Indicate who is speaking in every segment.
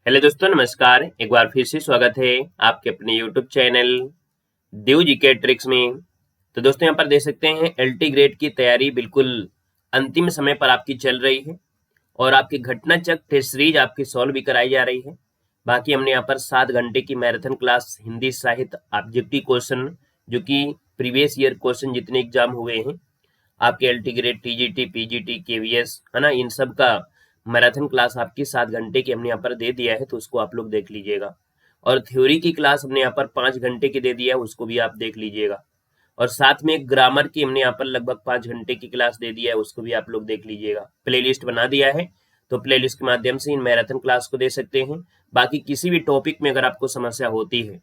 Speaker 1: Hello दोस्तों, नमस्कार। एक बार फिर से स्वागत है आपके अपने यूट्यूब चैनल देव जी के ट्रिक्स में। तो दोस्तों, यहाँ पर देख सकते हैं एलटी ग्रेड की तैयारी बिल्कुल अंतिम समय पर आपकी चल रही है और आपकी घटना चक्र टेस्ट सीरीज आपकी सॉल्व भी कराई जा रही है। बाकी हमने यहाँ पर 7 घंटे की मैराथन क्लास हिंदी साहित्य ऑब्जेक्टिव क्वेश्चन, जो कि प्रीवियस ईयर क्वेश्चन जितने एग्जाम हुए हैं आपके LT grade, TGT, PGT, KVS, है ना, इन सब का मैराथन क्लास आपकी 7 घंटे की हमने यहाँ पर दे दिया है, तो उसको आप लोग देख लीजिएगा। और थ्योरी की क्लास हमने यहाँ पर 5 घंटे की दे दिया है, उसको भी आप देख लीजिएगा। और साथ में ग्रामर की हमने यहाँ पर लगभग 5 घंटे की क्लास दे दिया है, उसको भी आप लोग देख लीजिएगा। प्लेलिस्ट बना दिया है, तो प्लेलिस्ट के माध्यम से इन मैराथन क्लास को दे सकते हैं। बाकी किसी भी टॉपिक में अगर आपको समस्या होती है,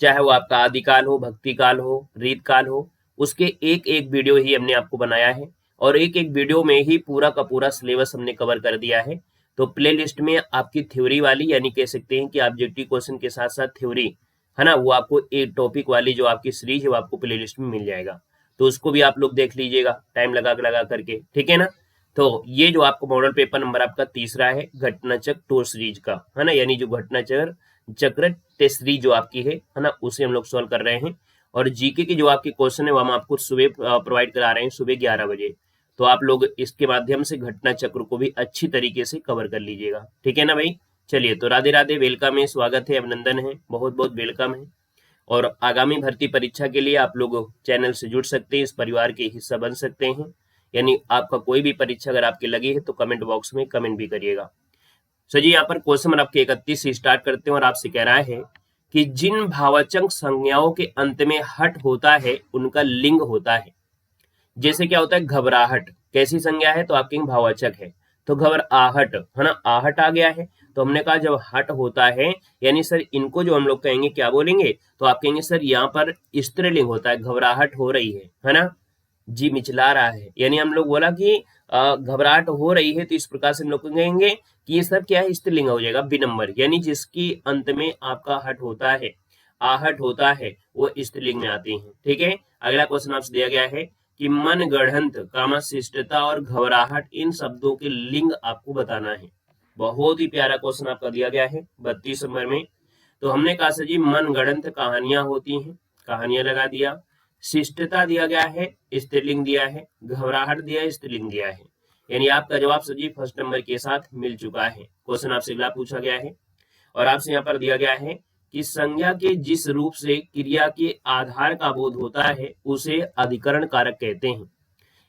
Speaker 1: चाहे वो आपका आदिकाल हो, भक्ति काल हो, रीत काल हो, उसके एक एक वीडियो ही हमने आपको बनाया है और एक एक वीडियो में ही पूरा का पूरा सिलेबस हमने कवर कर दिया है। तो प्ले लिस्ट में आपकी थ्योरी वाली, यानी कह सकते हैं कि ऑब्जेक्टिव क्वेश्चन के साथ साथ थ्योरी, है ना, वो आपको एक टॉपिक वाली जो आपकी सीरीज है वो आपको प्ले लिस्ट में मिल जाएगा। तो उसको भी आप लोग देख लीजिएगा टाइम लगा करके, ठीक है ना। तो ये जो आपको मॉडल पेपर नंबर आपका तीसरा है घटना चक्र टूर सीरीज का, है ना, यानी जो घटना चक्र टेस्ट सीरीज जो आपकी है ना, उसे हम लोग सॉल्व कर रहे हैं। और जीके की जो आपके क्वेश्चन है वो हम आपको सुबह प्रोवाइड करा रहे हैं, सुबह 11 बजे। तो आप लोग इसके माध्यम से घटना चक्र को भी अच्छी तरीके से कवर कर लीजिएगा, ठीक है ना भाई। चलिए, तो राधे राधे, वेलकम है, स्वागत है, अभिनंदन है, बहुत बहुत वेलकम है। और आगामी भर्ती परीक्षा के लिए आप लोग चैनल से जुड़ सकते हैं, इस परिवार के हिस्सा बन सकते हैं। यानी आपका कोई भी परीक्षा अगर आपकी लगी है तो कमेंट बॉक्स में कमेंट भी करिएगा। सो जी, यहाँ पर क्वेश्चन नंबर आपके 31 से स्टार्ट करते हैं और आपसे कह रहा है कि जिन भाववाचक संज्ञाओं के अंत में हट होता है उनका लिंग होता है। जैसे क्या होता है, घबराहट कैसी संज्ञा है, तो आपके भाववाचक है। तो घबराहट, है ना, आहट आ गया है। तो हमने कहा जब हट होता है, यानी सर इनको जो हम लोग कहेंगे क्या बोलेंगे, तो आप कहेंगे सर यहाँ पर स्त्रीलिंग होता है, घबराहट हो रही है ना, जी मिचला रहा है। यानी हम लोग बोला कि घबराहट हो रही है, तो इस प्रकार से हम लोग कहेंगे कि ये सब क्या है, स्त्रीलिंग हो जाएगा, विनम्र, यानी जिसकी अंत में आपका हट होता है, आहट होता है, वो स्त्रीलिंग में आती है, ठीक है। अगला क्वेश्चन आपसे दिया गया है कि मन गढ़ंत, कामशिष्टता और घबराहट, इन शब्दों के लिंग आपको बताना है। बहुत ही प्यारा क्वेश्चन आपका दिया गया है 32 नंबर में। तो हमने कहा सर जी मन गढ़ंत कहानियां होती हैं, कहानियां लगा दिया। शिष्टता दिया गया है, स्त्रीलिंग दिया है। घबराहट दिया है, स्त्रीलिंग दिया है। यानी आपका जवाब सर जी फर्स्ट नंबर के साथ मिल चुका है। क्वेश्चन आपसे अगला पूछा गया है और आपसे यहाँ पर दिया गया है कि संज्ञा के जिस रूप से क्रिया के आधार का बोध होता है उसे अधिकरण कारक कहते हैं।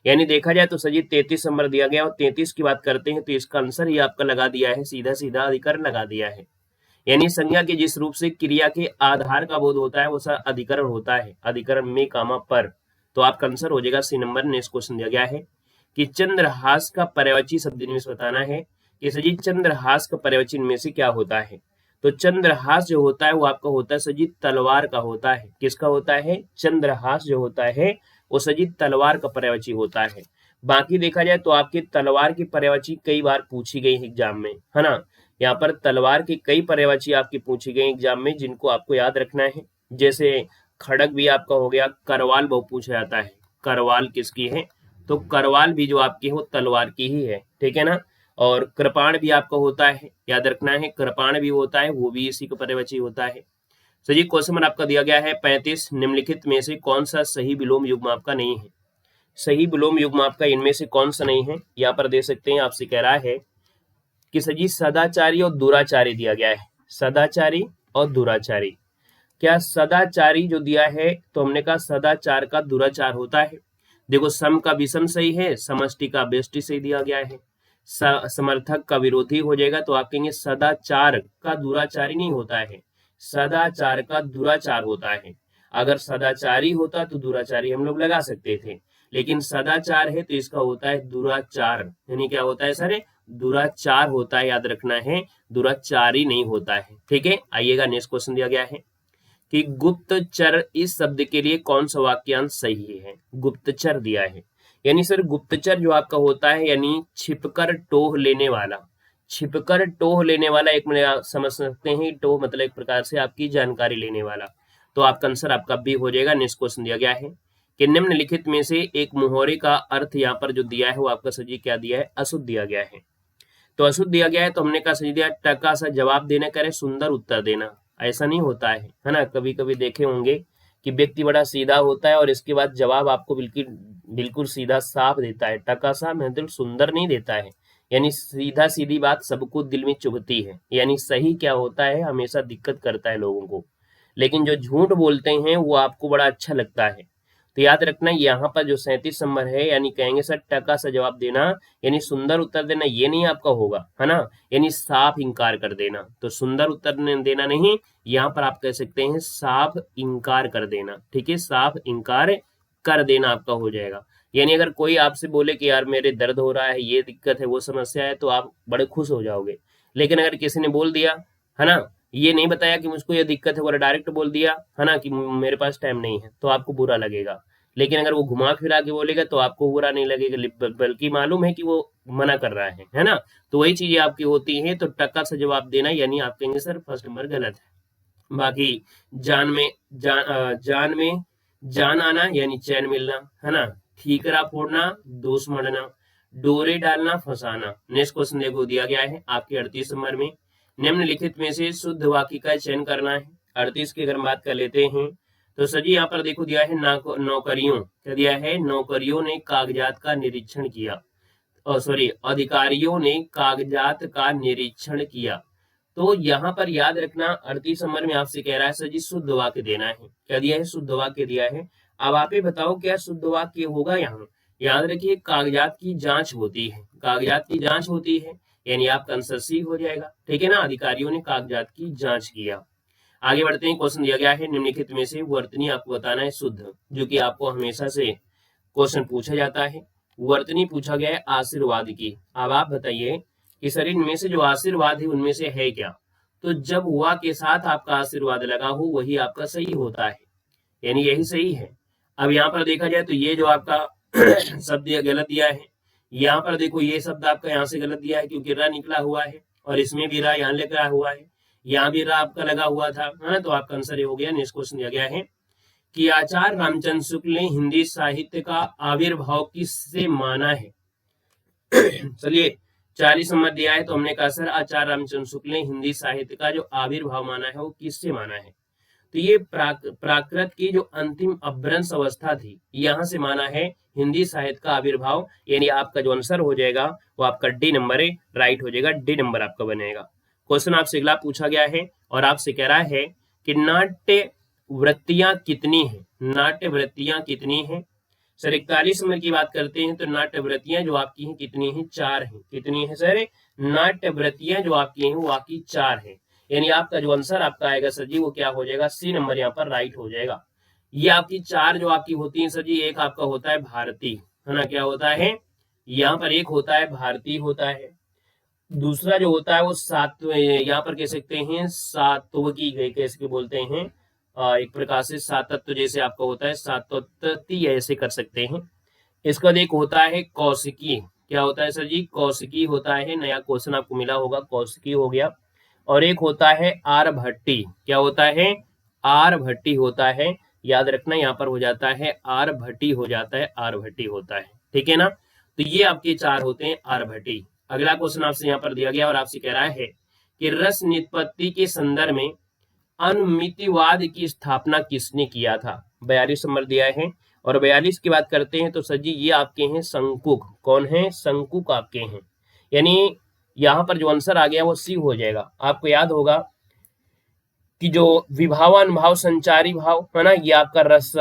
Speaker 1: यानी देखा जाए तो सर जी 33 नंबर दिया गया और 33 की बात करते हैं तो इसका आंसर ही आपका लगा दिया है, सीधा सीधा अधिकरण लगा दिया है। यानी संज्ञा के जिस रूप से क्रिया के आधार का बोध होता है वो सर अधिकरण होता है, अधिकरण में कामा पर। तो आपका आंसर हो जाएगा सी नंबर। नेक्स्ट क्वेश्चन दिया गया है कि चंद्रहास का पर्यायवाची शब्द इनमें से बताना है कि सर जी चंद्रहास का पर्यायवाची इनमें से क्या होता है। तो चंद्रहास जो होता है वो आपका होता है सर जी तलवार का होता है। किसका होता है, चंद्रहास जो होता है वो सर जी तलवार का पर्यायवाची होता है। बाकी देखा जाए तो आपके तलवार की पर्यायवाची कई बार पूछी गई एग्जाम में, है ना। यहाँ पर तलवार की कई पर्यायवाची आपकी पूछी गई एग्जाम में, जिनको आपको याद रखना है। जैसे खड़ग भी आपका हो गया, करवाल बहुत पूछा जाता है, करवाल किसकी है, तो करवाल भी जो आपकी है वो तलवार की ही है, ठीक है ना। और कृपाण भी आपका होता है, याद रखना है, कृपाण भी होता है, वो भी इसी का पर्यायवाची होता है। तो जी क्वेश्चन नंबर आपका दिया गया है 35, निम्नलिखित में से कौन सा सही विलोम युग्म आपका नहीं है। सही विलोम युग्म आपका इनमें से कौन सा नहीं है, यहाँ पर दे सकते हैं। आपसे कह रहा है कि सजी सदाचारी और दुराचारी दिया गया है, सदाचारी और दुराचारी। क्या सदाचारी जो दिया है तो हमने कहा सदाचार का दुराचार होता है। देखो सम का विषम सही है, समष्टि का बेष्टि सही दिया गया है, समर्थक का विरोधी हो जाएगा। तो आप कहेंगे सदाचार का दुराचारी नहीं होता है, सदाचार का दुराचार होता है। अगर सदाचारी होता तो दुराचारी हम लोग लगा सकते थे, लेकिन सदाचार है तो इसका होता है दुराचार। यानी क्या होता है सर, दुराचार होता है, याद रखना है, दुराचारी नहीं होता है, ठीक है। आइएगा, नेक्स्ट क्वेश्चन दिया गया है कि गुप्तचर इस शब्द के लिए कौन सा वाक्यांश सही है। गुप्तचर दिया है, यानी सर गुप्तचर जो आपका होता है यानी छिपकर टोह लेने वाला, छिपकर टोह लेने वाला। एक मिनट आप समझ सकते हैं, टोह मतलब एक प्रकार से आपकी जानकारी लेने वाला। तो आपका आंसर आपका बी हो जाएगा। नेक्स्ट क्वेश्चन दिया गया है कि निम्नलिखित में से एक मुहावरे का अर्थ यहाँ पर जो दिया है वो आपका सजी क्या दिया है, अशुद्ध दिया गया है। तो अशुद्ध दिया गया है तो हमने कहा सही दिया, टका सा जवाब देना, करे सुंदर उत्तर देना। ऐसा नहीं होता है ना, कभी कभी देखे होंगे कि व्यक्ति बड़ा सीधा होता है और इसके बाद जवाब आपको बिल्कुल बिल्कुल सीधा साफ देता है, टका सा मतलब सुंदर नहीं देता है। यानी सीधा सीधी बात सबको दिल में चुभती है, यानी सही क्या होता है हमेशा दिक्कत करता है लोगों को, लेकिन जो झूठ बोलते हैं वो आपको बड़ा अच्छा लगता है। तो याद रखना यहाँ पर जो 37 नंबर है, यानी कहेंगे सर टका सा जवाब देना, यानी सुंदर उत्तर देना, ये नहीं आपका होगा, है ना, यानी साफ इंकार कर देना। तो सुंदर उत्तर देना नहीं, यहाँ पर आप कह सकते हैं साफ इंकार कर देना। ठीक है, साफ इंकार कर देना आपका हो जाएगा। यानी अगर कोई आपसे बोले कि यार मेरे दर्द हो रहा है, ये दिक्कत है, वो समस्या है, तो आप बड़े खुश हो जाओगे। लेकिन अगर किसी ने बोल दिया, है ना, ये नहीं बताया कि मुझको ये दिक्कत है, वो डायरेक्ट बोल दिया, है ना, कि मेरे पास टाइम नहीं है, तो आपको बुरा लगेगा। लेकिन अगर वो घुमा फिरा के बोलेगा तो आपको बुरा नहीं लगेगा, बल्कि मालूम है कि वो मना कर रहा है ना। तो वही चीजें आपकी होती हैं। तो टक्का से जवाब देना, यानी आप कहेंगे सर फर्स्ट नंबर गलत है। बाकी जान में जान आना यानी चैन मिलना, है ना, ठीकरा फोड़ना, दोष मढ़ना, डोरे डालना, फंसाना। नेक्स्ट क्वेश्चन देखो दिया गया है आपके 38 नंबर में, निम्नलिखित में से शुद्ध वाक्य का चयन करना है। 38 की अगर बात कर लेते हैं तो सर जी यहाँ पर देखो दिया है नौकरियों, क्या दिया है, नौकरियों ने कागजात का निरीक्षण किया, सॉरी अधिकारियों ने कागजात का निरीक्षण किया। तो यहाँ पर याद रखना 38 नंबर में आपसे कह रहा है सर जी शुद्ध वाक्य देना है। क्या दिया है, शुद्ध वाक्य दिया है। अब आप ही बताओ क्या शुद्ध वाक्य होगा यहाँ। याद रखिए कागजात की जांच होती है, कागजात की जांच होती है, यानी आपका आंसर सी हो जाएगा। ठीक है ना, अधिकारियों ने कागजात की जांच किया। आगे बढ़ते हैं, क्वेश्चन दिया गया है निम्नलिखित में से वर्तनी आपको बताना है शुद्ध, जो कि आपको हमेशा से क्वेश्चन पूछा जाता है। वर्तनी पूछा गया है आशीर्वाद की। अब आप बताइए कि सर इनमें से जो आशीर्वाद है उनमें से है क्या। तो जब हुआ के साथ आपका आशीर्वाद लगा हो वही आपका सही होता है, यानी यही सही है। अब यहाँ पर देखा जाए तो ये जो आपका शब्द गलत दिया है, यहाँ पर देखो ये शब्द आपका यहाँ से गलत दिया है क्योंकि रा निकला हुआ है, और इसमें भी रा यहाँ लिखा हुआ है, यहाँ भी रा आपका लगा हुआ था, है ना। तो आपका आंसर ये हो गया। नेक्स्ट क्वेश्चन दिया गया है कि आचार्य रामचंद्र शुक्ल ने हिंदी साहित्य का आविर्भाव किससे माना है। चलिए 40 नंबर दिया है तो हमने कहा सर आचार्य रामचंद्र शुक्ल ने हिंदी साहित्य का जो आविर्भाव माना है वो किससे माना है। तो ये प्राकृत की जो अंतिम अभ्रंश अवस्था थी यहां से माना है हिंदी साहित्य का आविर्भाव, यानी आपका जो आंसर हो जाएगा वो आपका डी नंबर है, राइट हो जाएगा, डी नंबर आपका बनेगा। क्वेश्चन आपसे अगला पूछा गया है और आपसे कह रहा है कि नाट्य वृत्तियां कितनी है, नाट्य वृत्तियां कितनी है। सर 41 नंबर की बात करते हैं तो नाट्य वृत्तियां जो आपकी हैं कितनी हैं, 4 हैं। कितनी है सर, नाट्य वृत्तियां जो आपकी हैं वो आपकी 4 हैं, यानी आपका जो आंसर आपका आएगा सर जी वो क्या हो जाएगा, सी नंबर यहाँ पर राइट हो जाएगा। ये आपकी 4 जो आपकी होती है सर जी, एक आपका होता है भारतीय, है ना, क्या होता है यहाँ पर, एक होता है भारतीय होता है, दूसरा जो होता है वो सात्व, यहाँ पर कह सकते हैं सात्विकी कैसे बोलते हैं, एक प्रकार से सातत्व जैसे आपका होता है सातत्य, ऐसे कर सकते हैं। इसका बाद एक होता है कौशिकी, क्या होता है सर जी, कौशिकी होता है, नया क्वेश्चन आपको मिला होगा, कौशिकी हो गया। और एक होता है आर्यभट्टी, क्या होता है, आर्यभट्टी होता है, याद रखना यहाँ पर हो जाता है आर्यभट्टी हो जाता है, आर्यभट्टी होता है। ठीक है ना, तो ये आपके 4 होते हैं आर्यभट्टी। अगला क्वेश्चन आपसे यहाँ पर दिया गया और आपसे कह रहा है कि रस निष्पत्ति के संदर्भ में अनुमितिवाद की स्थापना किसने किया था। 42 नंबर दिया है और 42 की बात करते हैं तो सर जी ये आपके हैं शंकुक, कौन है, शंकुक आपके हैं, यानी यहाँ पर जो आंसर आ गया वो सी हो जाएगा। आपको याद होगा कि जो विभावानुभाव संचारी भाव है ना, ये आपका रस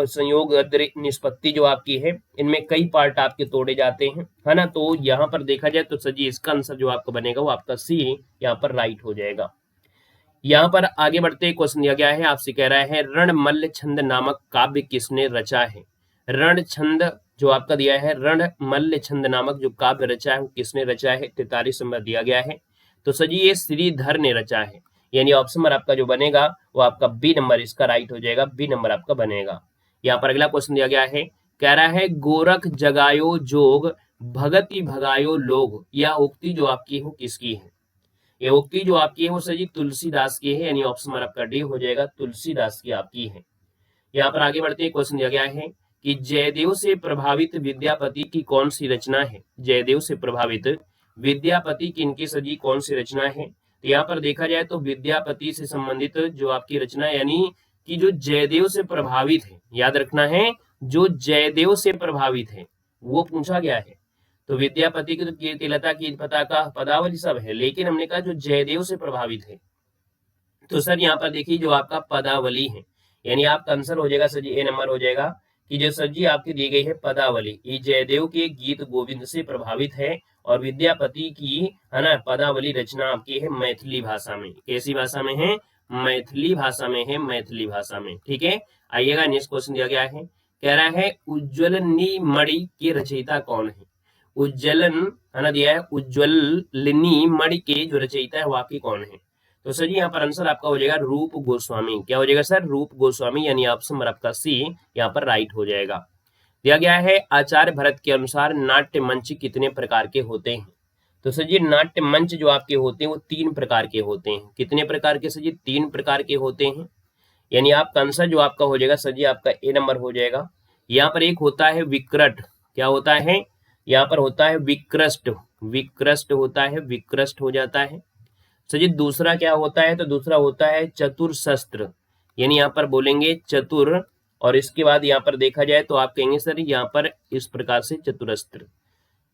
Speaker 1: संयोग निष्पत्ति जो आपकी है, इनमें कई पार्ट आपके तोड़े जाते हैं, है ना। तो यहाँ पर देखा जाए तो सर जी इसका आंसर जो आपका बनेगा वो आपका सी यहाँ पर राइट हो जाएगा। यहाँ पर आगे बढ़ते क्वेश्चन दिया गया है, आपसे कह रहा है रणमल्ल छंद नामक काव्य किसने रचा है। रण छंद जो आपका दिया है, रणमल्ल छंद नामक जो काव्य रचा है किसने रचा है, 43 नंबर दिया गया है। तो सर जी ये श्रीधर ने रचा है, यानी ऑप्शन नंबर आपका जो बनेगा वो आपका बी नंबर इसका राइट हो जाएगा, बी नंबर आपका बनेगा। यहाँ पर अगला क्वेश्चन दिया गया है, कह रहा है गोरख जगायो जोग भगति भगायो लोग, यह उक्ति जो आपकी हो किसकी है। ये उक्ति जो आपकी है वो सर जी तुलसीदास की है, यानी ऑप्शन नंबर आपका डी हो जाएगा, तुलसीदास की आपकी है। यहाँ पर आगे बढ़ते क्वेश्चन दिया गया है कि जयदेव से प्रभावित विद्यापति की कौन सी रचना है। जयदेव से प्रभावित विद्यापति किनकी सजी कौन सी रचना है? तो यहाँ पर देखा जाए तो विद्यापति से संबंधित जो आपकी रचना यानी कि जो जयदेव से प्रभावित है, याद रखना है, जो जयदेव से प्रभावित है वो पूछा गया है। तो विद्यापति की तो कीर्तिलता की पताका पदावली सब है, लेकिन हमने कहा जो जयदेव से प्रभावित है। तो सर यहाँ पर देखिए जो आपका पदावली है, यानी आपका आंसर हो जाएगा सर जी ए नंबर हो जाएगा कि जो सर जी आपकी दी गई है पदावली, ये जयदेव के गीत गोविंद से प्रभावित है। और विद्यापति की है ना पदावली रचना आपकी है मैथिली भाषा में। कैसी भाषा में है? मैथिली भाषा में है, मैथिली भाषा में। ठीक है, आइएगा नेक्स्ट क्वेश्चन दिया गया है, कह रहा है उज्ज्वलनी मणि के रचयिता कौन है? उज्ज्वलन है ना दिया है, उज्ज्वलिनी मणि के जो रचयिता है वो आपकी कौन है? तो सर जी यहाँ पर आंसर आपका हो जाएगा रूप गोस्वामी। क्या हो जाएगा सर? रूप गोस्वामी, यानी ऑप्शन नंबर आपका सी यहाँ पर राइट हो जाएगा। दिया गया है आचार्य भरत के अनुसार नाट्य मंच कितने प्रकार के होते हैं? तो सर जी नाट्य मंच जो आपके होते हैं वो 3 प्रकार के होते हैं। कितने प्रकार के सर जी? 3 प्रकार के होते हैं। यानी आपका आंसर जो आपका हो जाएगा सर जी आपका ए नंबर हो जाएगा। यहाँ पर एक होता है विकृत, क्या होता है? यहाँ पर होता है विकृष्ट, विकृष्ट होता है, विकृष्ट हो जाता है। सर जी दूसरा क्या होता है? तो दूसरा होता है चतुर्शस्त्र, यानी यहाँ पर बोलेंगे चतुर, और इसके बाद यहाँ पर देखा जाए तो आप कहेंगे सर यहाँ पर इस प्रकार से चतुरस्त्र।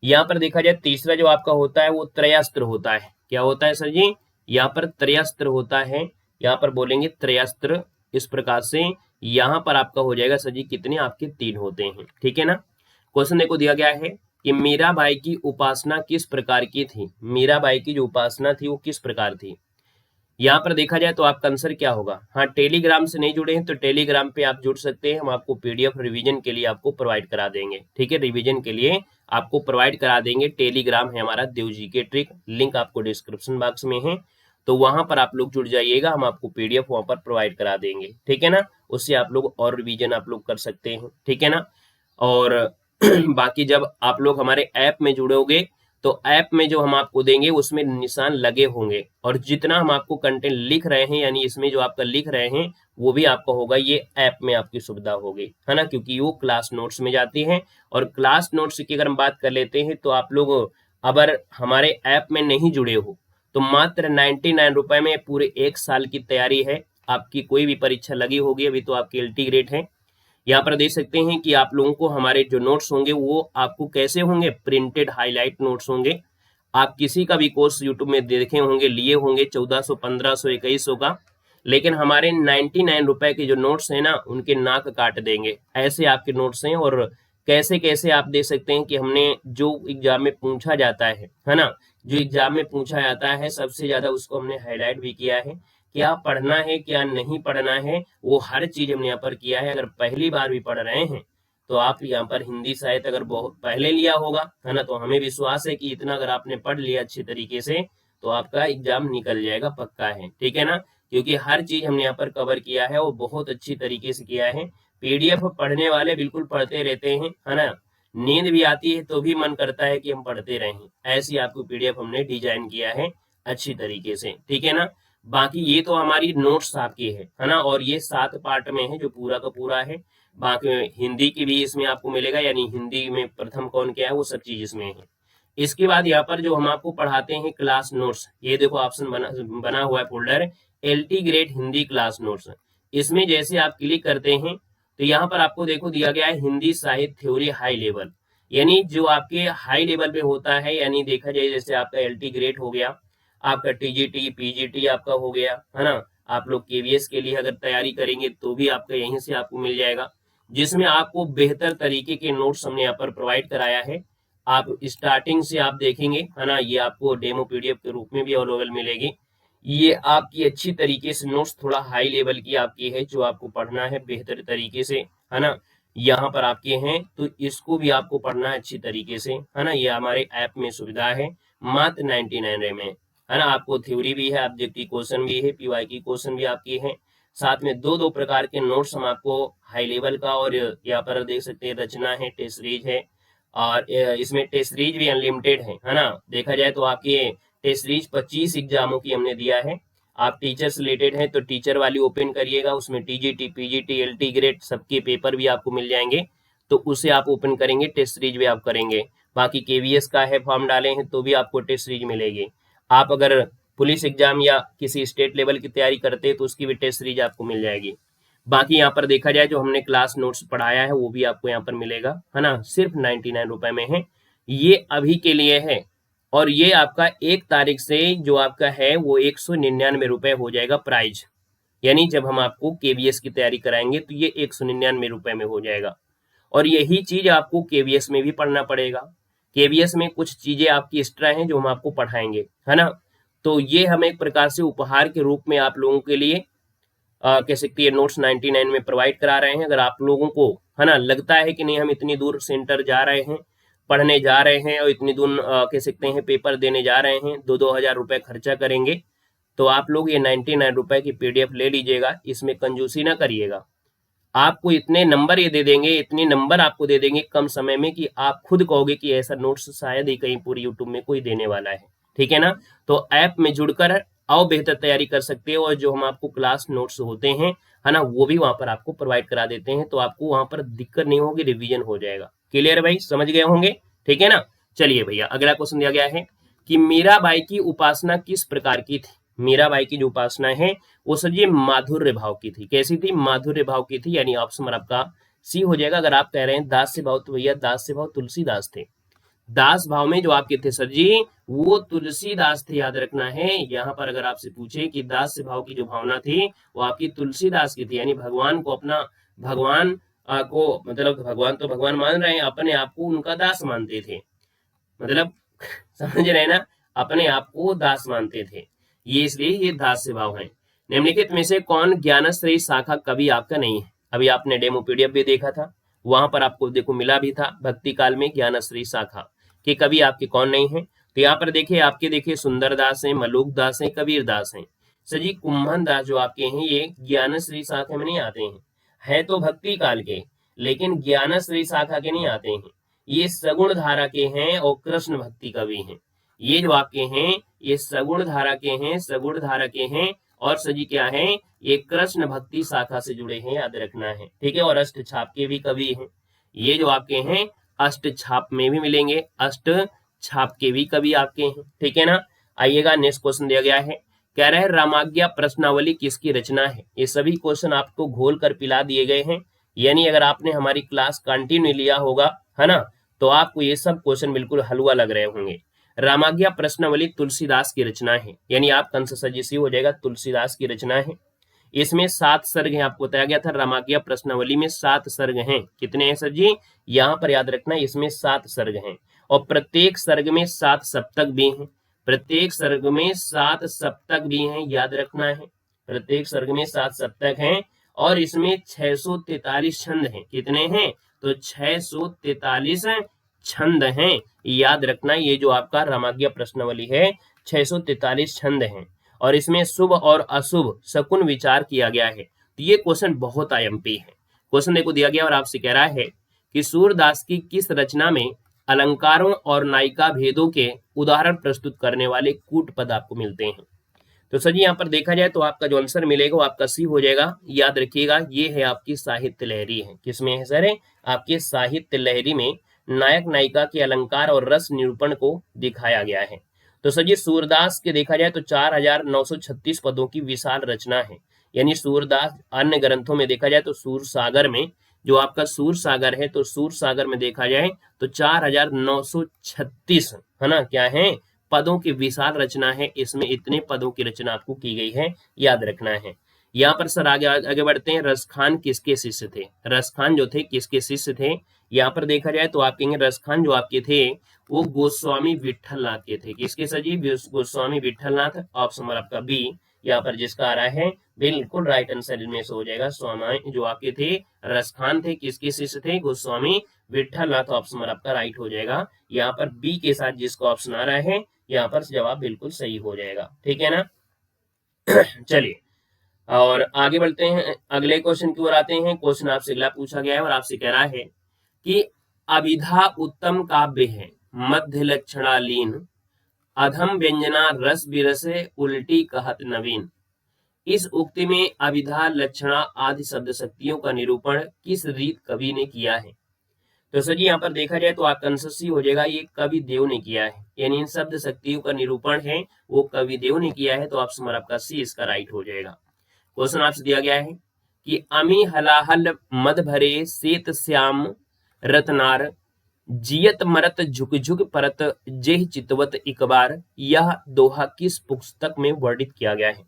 Speaker 1: यहाँ पर देखा जाए तीसरा जो आपका होता है वो त्रयास्त्र होता है। क्या होता है सर जी? यहाँ पर त्रयास्त्र होता है, यहाँ पर बोलेंगे त्रयास्त्र, इस प्रकार से यहाँ पर आपका हो जाएगा सर जी कितने आपके 3 होते हैं। ठीक है ना। क्वेश्चन देखो दिया गया है कि मीराबाई की उपासना किस प्रकार की थी? मीराबाई की जो उपासना थी वो किस प्रकार थी? यहाँ पर देखा जाए तो आपका आंसर क्या होगा? हाँ, टेलीग्राम से नहीं जुड़े हैं तो टेलीग्राम पे आप जुड़ सकते हैं, हम आपको पीडीएफ रिवीजन के लिए आपको प्रोवाइड करा देंगे। ठीक है, रिवीजन के लिए आपको प्रोवाइड करा देंगे। टेलीग्राम है हमारा देव जी के ट्रिक, लिंक आपको डिस्क्रिप्शन बॉक्स में है, तो वहां पर आप लोग जुड़ जाइएगा, हम आपको पीडीएफ वहां पर प्रोवाइड करा देंगे। ठीक है ना, उससे आप लोग और रिवीजन आप लोग कर सकते हैं। ठीक है ना। और बाकी जब आप लोग हमारे ऐप में जुड़ोगे तो ऐप में जो हम आपको देंगे उसमें निशान लगे होंगे, और जितना हम आपको कंटेंट लिख रहे हैं यानी इसमें जो आपका लिख रहे हैं वो भी आपका होगा, ये ऐप में आपकी सुविधा होगी, है ना, क्योंकि वो क्लास नोट्स में जाती है। और क्लास नोट्स की अगर हम बात कर लेते हैं तो आप लोग अगर हमारे ऐप में नहीं जुड़े हो तो मात्र 99 रुपए में पूरे 1 साल की तैयारी है। आपकी कोई भी परीक्षा लगी होगी, अभी तो आपकी एलटी ग्रेड है, यहाँ पर देख सकते हैं कि आप लोगों को हमारे जो नोट्स होंगे वो आपको कैसे होंगे? प्रिंटेड हाईलाइट नोट्स होंगे। आप किसी का भी कोर्स यूट्यूब में देखे होंगे, लिए होंगे 1400, 1500, 2100 का, लेकिन हमारे 99 रुपए के जो नोट्स हैं ना उनके नाक काट देंगे, ऐसे आपके नोट्स हैं। और कैसे कैसे आप देख सकते हैं कि हमने जो एग्जाम में पूछा जाता है ना, जो एग्जाम में पूछा जाता है सबसे ज्यादा उसको हमने हाईलाइट भी किया है। क्या पढ़ना है क्या नहीं पढ़ना है वो हर चीज हमने यहाँ पर किया है। अगर पहली बार भी पढ़ रहे हैं तो आप यहाँ पर हिंदी साहित्य अगर बहुत पहले लिया होगा, है ना, तो हमें विश्वास है कि इतना अगर आपने पढ़ लिया अच्छी तरीके से तो आपका एग्जाम निकल जाएगा, पक्का है। ठीक है ना, क्योंकि हर चीज हमने यहाँ पर कवर किया है और बहुत अच्छी तरीके से किया है। पीडीएफ पढ़ने वाले बिल्कुल पढ़ते रहते हैं, है ना, नींद भी आती है तो भी मन करता है कि हम पढ़ते रहें, ऐसी आपको पीडीएफ हमने डिजाइन किया है अच्छी तरीके से। ठीक है ना। बाकी ये तो हमारी नोट्स आपकी है ना, और ये 7 पार्ट में है जो पूरा का पूरा है। बाकी हिंदी की भी इसमें आपको मिलेगा, यानी हिंदी में प्रथम कौन क्या है वो सब चीज इसमें है। इसके बाद यहाँ पर जो हम आपको पढ़ाते हैं क्लास नोट्स, ये देखो ऑप्शन बना हुआ है folder LT grade Hindi class notes. इसमें जैसे आप क्लिक करते हैं तो यहाँ पर आपको देखो दिया गया है हिंदी साहित्य थ्योरी हाई लेवल, यानी जो आपके हाई लेवल पे होता है, यानी देखा जाए जैसे आपका एलटी ग्रेड हो गया, आपका टीजीटी पीजीटी आपका हो गया, है ना, आप लोग केवीएस के लिए अगर तैयारी करेंगे तो भी आपका यहीं से आपको मिल जाएगा, जिसमें आपको बेहतर तरीके के नोट्स हमने यहाँ पर प्रोवाइड कराया है। आप स्टार्टिंग से आप देखेंगे, है ना, ये आपको डेमो पीडीएफ के रूप में भी अवेलेबल मिलेगी। ये आपकी अच्छी तरीके से नोट्स थोड़ा हाई लेवल की आपकी है, जो आपको पढ़ना है बेहतर तरीके से, है ना, यहाँ पर आपके हैं तो इसको भी आपको पढ़ना है अच्छी तरीके से, है ना। ये हमारे ऐप में सुविधा है मात्र 99 में, है ना। आपको थ्योरी भी है, ऑब्जेक्टिव क्वेश्चन भी है, पीवाई की क्वेश्चन भी आपकी है, साथ में दो प्रकार के नोट्स हम आपको हाई लेवल का, और यहाँ पर देख सकते हैं रचना है, टेस्ट सीरीज है, और इसमें टेस्ट सीरीज भी अनलिमिटेड है ना। देखा जाए तो आपकी टेस्ट सीरीज 25 एग्जामों की हमने दिया है। आप टीचर से रिलेटेड हैं तो टीचर वाली ओपन करिएगा, उसमें टीजीटी पीजीटी एलटी ग्रेड सबके पेपर भी आपको मिल जाएंगे, तो उसे आप ओपन करेंगे, टेस्ट सीरीज भी आप करेंगे। बाकी केवीएस का है फॉर्म डाले हैं तो भी आपको टेस्ट सीरीज मिलेगी। आप अगर पुलिस एग्जाम या किसी स्टेट लेवल की तैयारी करते हैं तो उसकी भी टेस्ट सीरीज आपको मिल जाएगी। बाकी यहाँ पर देखा जाए जो हमने क्लास नोट्स पढ़ाया है वो भी आपको यहाँ पर मिलेगा, है ना, सिर्फ 99 रुपए में है। ये अभी के लिए है और ये आपका 1 तारीख से जो आपका है वो 199 रुपए हो जाएगा प्राइज। यानी जब हम आपको केवीएस की तैयारी कराएंगे तो ये 199 रुपए में हो जाएगा। और यही चीज आपको केवीएस में भी पढ़ना पड़ेगा। केवीएस में कुछ चीजें आपकी एक्स्ट्रा हैं जो हम आपको पढ़ाएंगे, है ना। तो ये हम एक प्रकार से उपहार के रूप में आप लोगों के लिए कह सकते हैं नोट्स 99 में प्रोवाइड करा रहे हैं। अगर आप लोगों को, है ना, लगता है कि नहीं हम इतनी दूर सेंटर जा रहे हैं, पढ़ने जा रहे हैं और इतनी दूर कह सकते हैं पेपर देने जा रहे हैं, 2-2 हज़ार रुपए खर्चा करेंगे, तो आप लोग ये 99 रुपए की पीडीएफ ले लीजिएगा। इसमें कंजूसी ना करिएगा। आपको इतने नंबर ये दे देंगे, इतने नंबर आपको दे देंगे कम समय में कि आप खुद कहोगे कि ऐसा नोट्स शायद ही कहीं पूरी यूट्यूब में कोई देने वाला है। ठीक है ना। तो ऐप में जुड़कर और बेहतर तैयारी कर सकते हो और जो हम आपको क्लास नोट्स होते हैं, है ना, वो भी वहां पर आपको प्रोवाइड करा देते हैं। तो आपको वहां पर दिक्कत नहीं होगी, रिवीजन हो जाएगा। क्लियर है भाई, समझ गए होंगे। ठीक है ना। चलिए भैया अगला क्वेश्चन दिया गया है कि मीराबाई की उपासना किस प्रकार की थी। मीराबाई की जो उपासना है वो सर ये माधुर्य भाव की थी। कैसी थी? माधुर्य भाव की थी। यानी ऑप्शन आपका सी हो जाएगा। अगर आप कह रहे हैं दास से भाव, तो भैया दास से भाव तुलसीदास थे। दास भाव में जो आपके थे सर जी वो तुलसीदास थे, याद रखना है। यहाँ पर अगर आपसे पूछे कि दास से भाव की जो भावना थी वो आपकी तुलसीदास की थी। यानी भगवान को अपना, भगवान को मतलब भगवान तो भगवान मान रहे हैं, अपने आप को उनका दास मानते थे। मतलब समझ रहे हैं ना, अपने आप को दास मानते थे। ये इसलिए ये दास से भाव है। निम्नलिखित में से कौन ज्ञानश्रेय शाखा कवि आपका नहीं है? अभी आपने डेमो पीडीएफ भी देखा था, वहां पर आपको देखो मिला भी था भक्ति काल में ज्ञानश्री शाखा के कवि आपके कौन नहीं है। तो यहाँ पर देखिए आपके देखिए सुंदरदास है, मलूक दास है, कबीर दास है। सर जी कुंभन दास जो आपके हैं ये ज्ञानश्री शाखा में नहीं आते हैं, है तो भक्ति काल के लेकिन ज्ञानश्री शाखा के नहीं आते हैं। ये सगुण धारा के हैं और कृष्ण भक्ति कवि हैं। ये जो आपके हैं ये सगुण धारा के हैं, सगुण धारा के हैं और सजी क्या है, ये कृष्ण भक्ति शाखा से जुड़े हैं, याद रखना है। ठीक है। और अष्ट छाप के भी कवि हैं। ये जो आपके हैं अष्ट छाप में भी मिलेंगे, अष्ट छाप के भी कवि आपके हैं। ठीक है ना। आइएगा नेक्स्ट क्वेश्चन दिया गया है, कह रहे हैं रामाज्ञा प्रश्नावली किसकी रचना है। ये सभी क्वेश्चन आपको घोल कर पिला दिए गए हैं। यानी अगर आपने हमारी क्लास कंटिन्यू लिया होगा, है ना, तो आपको ये सब क्वेश्चन बिल्कुल हलवा लग रहे होंगे। रामाज्ञा प्रश्नावली तुलसीदास की रचना है। यानी आप कंस सजेसी हो जाएगा, तुलसीदास की रचना है। इसमें 7 सर्ग हैं, आपको बताया गया था रामाज्ञा प्रश्नावली में 7 सर्ग हैं। कितने हैं सर जी? यहाँ पर याद रखना इसमें 7 सर्ग हैं और प्रत्येक सर्ग में 7 सप्तक भी हैं। प्रत्येक सर्ग में 7 सप्तक भी हैं, याद रखना है। प्रत्येक सर्ग में 7 सप्तक हैं और इसमें 643 छंद हैं। कितने हैं? तो 643 छंद हैं, याद रखना। ये जो आपका रामाज्ञा प्रश्नावली है 643 छंद हैं और इसमें शुभ और अशुभ शकुन विचार किया गया है। तो ये क्वेश्चन बहुत आईएमपी है। क्वेश्चन देखो दिया गया और आपसे कह रहा है कि सूरदास की किस रचना में अलंकारों और नायिका भेदों के उदाहरण प्रस्तुत करने वाले कूट पद आपको मिलते हैं। तो सर जी यहाँ पर देखा जाए तो आपका जो आंसर मिलेगा वो आपका सी हो जाएगा। याद रखिएगा ये है आपकी साहित्य लहरी है। किसमें है सर? आपके साहित्य लहरी में नायक नायिका के अलंकार और रस निरूपण को दिखाया गया है। तो सर जी सूरदास के देखा जाए तो 4936 पदों की विशाल रचना है। यानी सूरदास अन्य ग्रंथों में देखा जाए तो सूर सागर में जो आपका सूर सागर है, तो सूर सागर में देखा जाए तो 4936, है ना, क्या है, पदों की विशाल रचना है। इसमें इतने पदों की रचना आपको की गई है, याद रखना है। यहाँ पर सर आगे बढ़ते हैं। रसखान किसके शिष्य थे? रसखान जो थे किसके शिष्य थे? यहाँ पर देखा जाए तो आप कहेंगे रसखान जो आपके थे वो गोस्वामी विठलनाथ के थे। किसके सर जी? गोस्वामी विठलनाथ। ऑप्शन नंबर आपका बी यहाँ पर जिसका आ रहा है बिल्कुल राइट आंसर इनमें से हो जाएगा। स्वामी जो आपके थे रसखान थे, किसके शिष्य थे? गोस्वामी विठलनाथ। ऑप्शन नंबर आपका राइट हो जाएगा। यहाँ पर बी के साथ जिसका ऑप्शन आ रहा है यहाँ पर जवाब बिल्कुल सही हो जाएगा। ठीक है ना। चलिए और आगे बढ़ते हैं, अगले क्वेश्चन की ओर आते हैं। क्वेश्चन आपसे अगला पूछा गया है और आपसे कह रहा है कि अभिधा उत्तम काव्य है, मध्य लक्षणालीन, अधम व्यंजना रस बिरसे, उल्टी कहत नवीन। इस उक्ति में अभिधा लक्षणा आदि शब्द शक्तियों का निरूपण किस रीत कवि ने किया है? तो सर जी यहाँ पर देखा जाए तो आपका आंसर सी हो जाएगा, ये कवि देव ने किया है, यानी इन शब्द शक्तियों का निरूपण है वो कवि देव ने किया है, तो ऑप्शन नंबर आपका सी इसका राइट हो जाएगा। क्वेश्चन आपसे दिया गया है कि अमी हलाहल मद भरे श्वेत श्याम रत्नार जियत मरत झुक झुक परत जेह चितवत इकबार, यह दोहा किस पुस्तक में वर्णित किया गया है।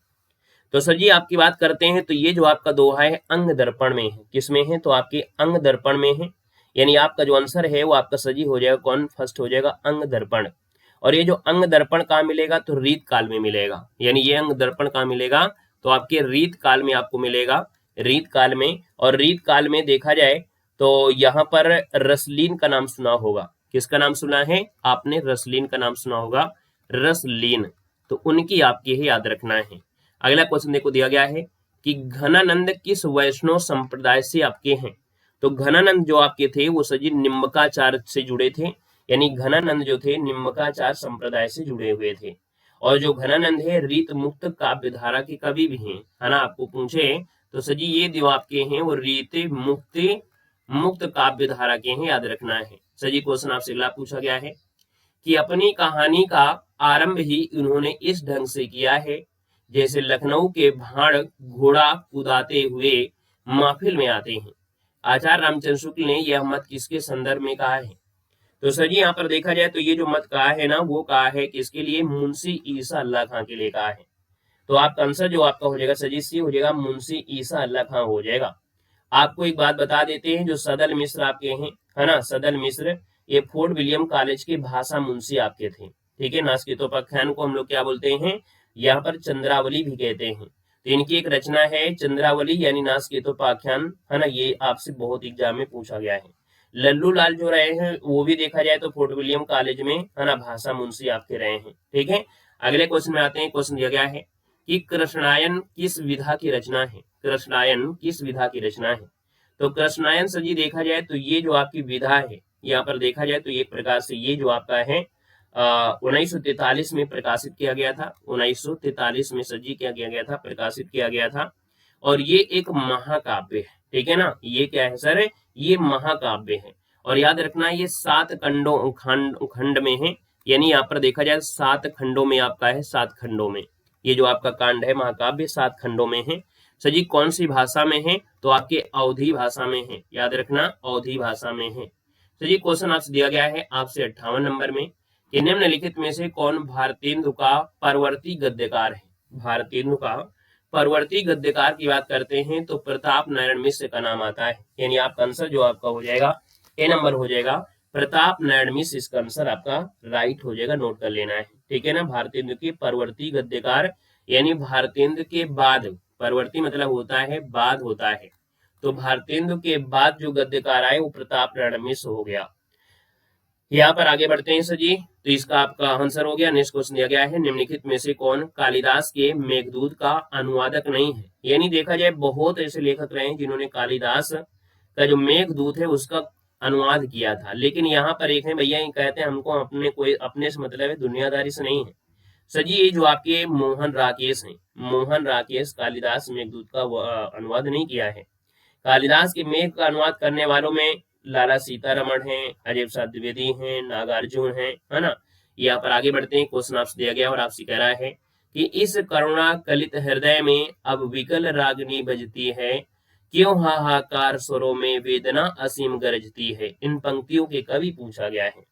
Speaker 1: तो सर जी आपकी बात करते हैं तो ये जो आपका दोहा है अंग दर्पण में है, किसमें है, तो आपके अंग दर्पण में है, यानी आपका जो आंसर है वो आपका सजी हो जाएगा, कौन फर्स्ट हो जाएगा, अंग दर्पण। और ये जो अंग दर्पण कहाँ मिलेगा, तो रीत काल में मिलेगा, यानी ये अंग दर्पण कहाँ मिलेगा, तो आपके रीत काल में आपको मिलेगा, रीत काल में। और रीत काल में देखा जाए तो यहाँ पर रसलीन का नाम सुना होगा, किसका नाम सुना है आपने, रसलीन का नाम सुना होगा, रसलीन, तो उनकी आपकी ही याद रखना है। अगला क्वेश्चन देखो दिया गया है कि घनानंद किस वैष्णव संप्रदाय से आपके हैं। तो घनानंद जो आपके थे वो सजी निम्बकाचार से जुड़े थे, यानी घनानंद जो थे निम्बकाचार संप्रदाय से जुड़े हुए थे। और जो घनानंद है रीत मुक्त काव्य धारा के कवि भी हैं, है ना, आपको पूछे तो सजी ये जो आपके हैं वो रीत मुक्त काव्य धारा के हैं, याद रखना है। सजी क्वेश्चन आपसे अगला पूछा गया है कि अपनी कहानी का आरंभ ही उन्होंने इस ढंग से किया है, जैसे लखनऊ के भाड़ घोड़ा कुदाते हुए महफिल में आते हैं। आचार्य रामचंद्र शुक्ल ने यह मत किसके संदर्भ में कहा है। तो सर जी यहाँ पर देखा जाए तो ये जो मत कहा है ना वो कहा है किसके लिए, मुंशी ईसा अल्लाह खां के लिए कहा है। तो आपका आंसर जो आपका हो जाएगा सजी सी हो जाएगा, मुंशी ईसा अल्लाह खां हो जाएगा। आपको एक बात बता देते हैं, जो सदल मिश्र आपके हैं, है ना, सदल मिश्र ये फोर्ट विलियम कॉलेज के भाषा मुंशी आपके थे, ठीक है। नास्कितोपाख्यान को हम लोग क्या बोलते हैं, यहाँ पर चंद्रावली भी कहते हैं। तो इनकी एक रचना है चंद्रावली यानी नास्कितोपाख्यान, है ना, ये आपसे बहुत एग्जाम में पूछा गया है। लल्लू लाल जो रहे हैं वो भी देखा जाए तो फोर्ट विलियम कॉलेज में, है ना, भाषा मुंशी आपके रहे हैं, ठीक है। अगले क्वेश्चन में आते हैं। क्वेश्चन दिया गया है कि कृष्णायन किस विधा की रचना है, कृष्णायन किस विधा की रचना है। तो कृष्णायन सर जी देखा जाए तो ये जो आपकी विधा है, यहाँ पर देखा जाए तो एक प्रकार से ये जो आपका है 1943 में प्रकाशित किया गया था, 1943 में सर जी क्या किया गया था, प्रकाशित किया गया था। और ये एक महाकाव्य है, ठीक है ना, ये क्या है सर, ये महाकाव्य है। और याद रखना ये 7 खंड में है, यानी यहाँ पर देखा जाए 7 खंडों में आपका है, 7 खंडों में ये जो आपका कांड है महाकाव्य 7 खंडों में है। सर जी कौन सी भाषा में है, तो आपके अवधी भाषा में है, याद रखना अवधी भाषा में है। सर जी क्वेश्चन आपसे दिया गया है आपसे 58 नंबर में कि निम्नलिखित में से कौन भारतेंदु का परवर्ती गद्यकार है। भारतेंदु का परवर्ती गद्यकार की बात करते हैं तो प्रताप नारायण मिश्र का नाम आता है, यानी आपका आंसर जो आपका हो जाएगा ए नंबर हो जाएगा, प्रताप नारायण मिश्र इसका आंसर आपका राइट हो जाएगा, नोट कर लेना है, ठीक है ना। भारतेंदु के परवर्ती गद्यकार यानी भारतेंदु के बाद, परवर्ती मतलब होता है बाद होता है, तो भारतेंदु के बाद जो गद्यकार आए वो प्रताप नारायण मिश्र हो गया। यहाँ पर आगे बढ़ते हैं सर जी, तो इसका आपका आंसर हो गया। नेक्स्ट क्वेश्चन दिया गया है निम्नलिखित में से कौन कालिदास के मेघदूत का अनुवादक नहीं है। यानी देखा जाए बहुत ऐसे लेखक रहे हैं जिन्होंने कालिदास का जो मेघदूत है उसका अनुवाद किया था, लेकिन यहाँ पर एक है भैया ये कहते हैं हमको अपने कोई अपने से मतलब है, दुनियादारी से नहीं है। सर जी ये जो आपके मोहन राकेश हैं, मोहन राकेश कालिदास मेघदूत का अनुवाद नहीं किया है। कालिदास के मेघ का अनुवाद करने वालों में लाला सीतारमण हैं, अजय प्रसाद द्विवेदी हैं, नागार्जुन हैं, है ना। यहाँ पर आगे बढ़ते हैं। क्वेश्चन आपसे दिया गया और आपसे कह रहा है कि इस करुणा कलित हृदय में अब विकल रागनी बजती है, क्यों हाहाकार स्वरों में वेदना असीम गरजती है। इन पंक्तियों के कवि पूछा गया है।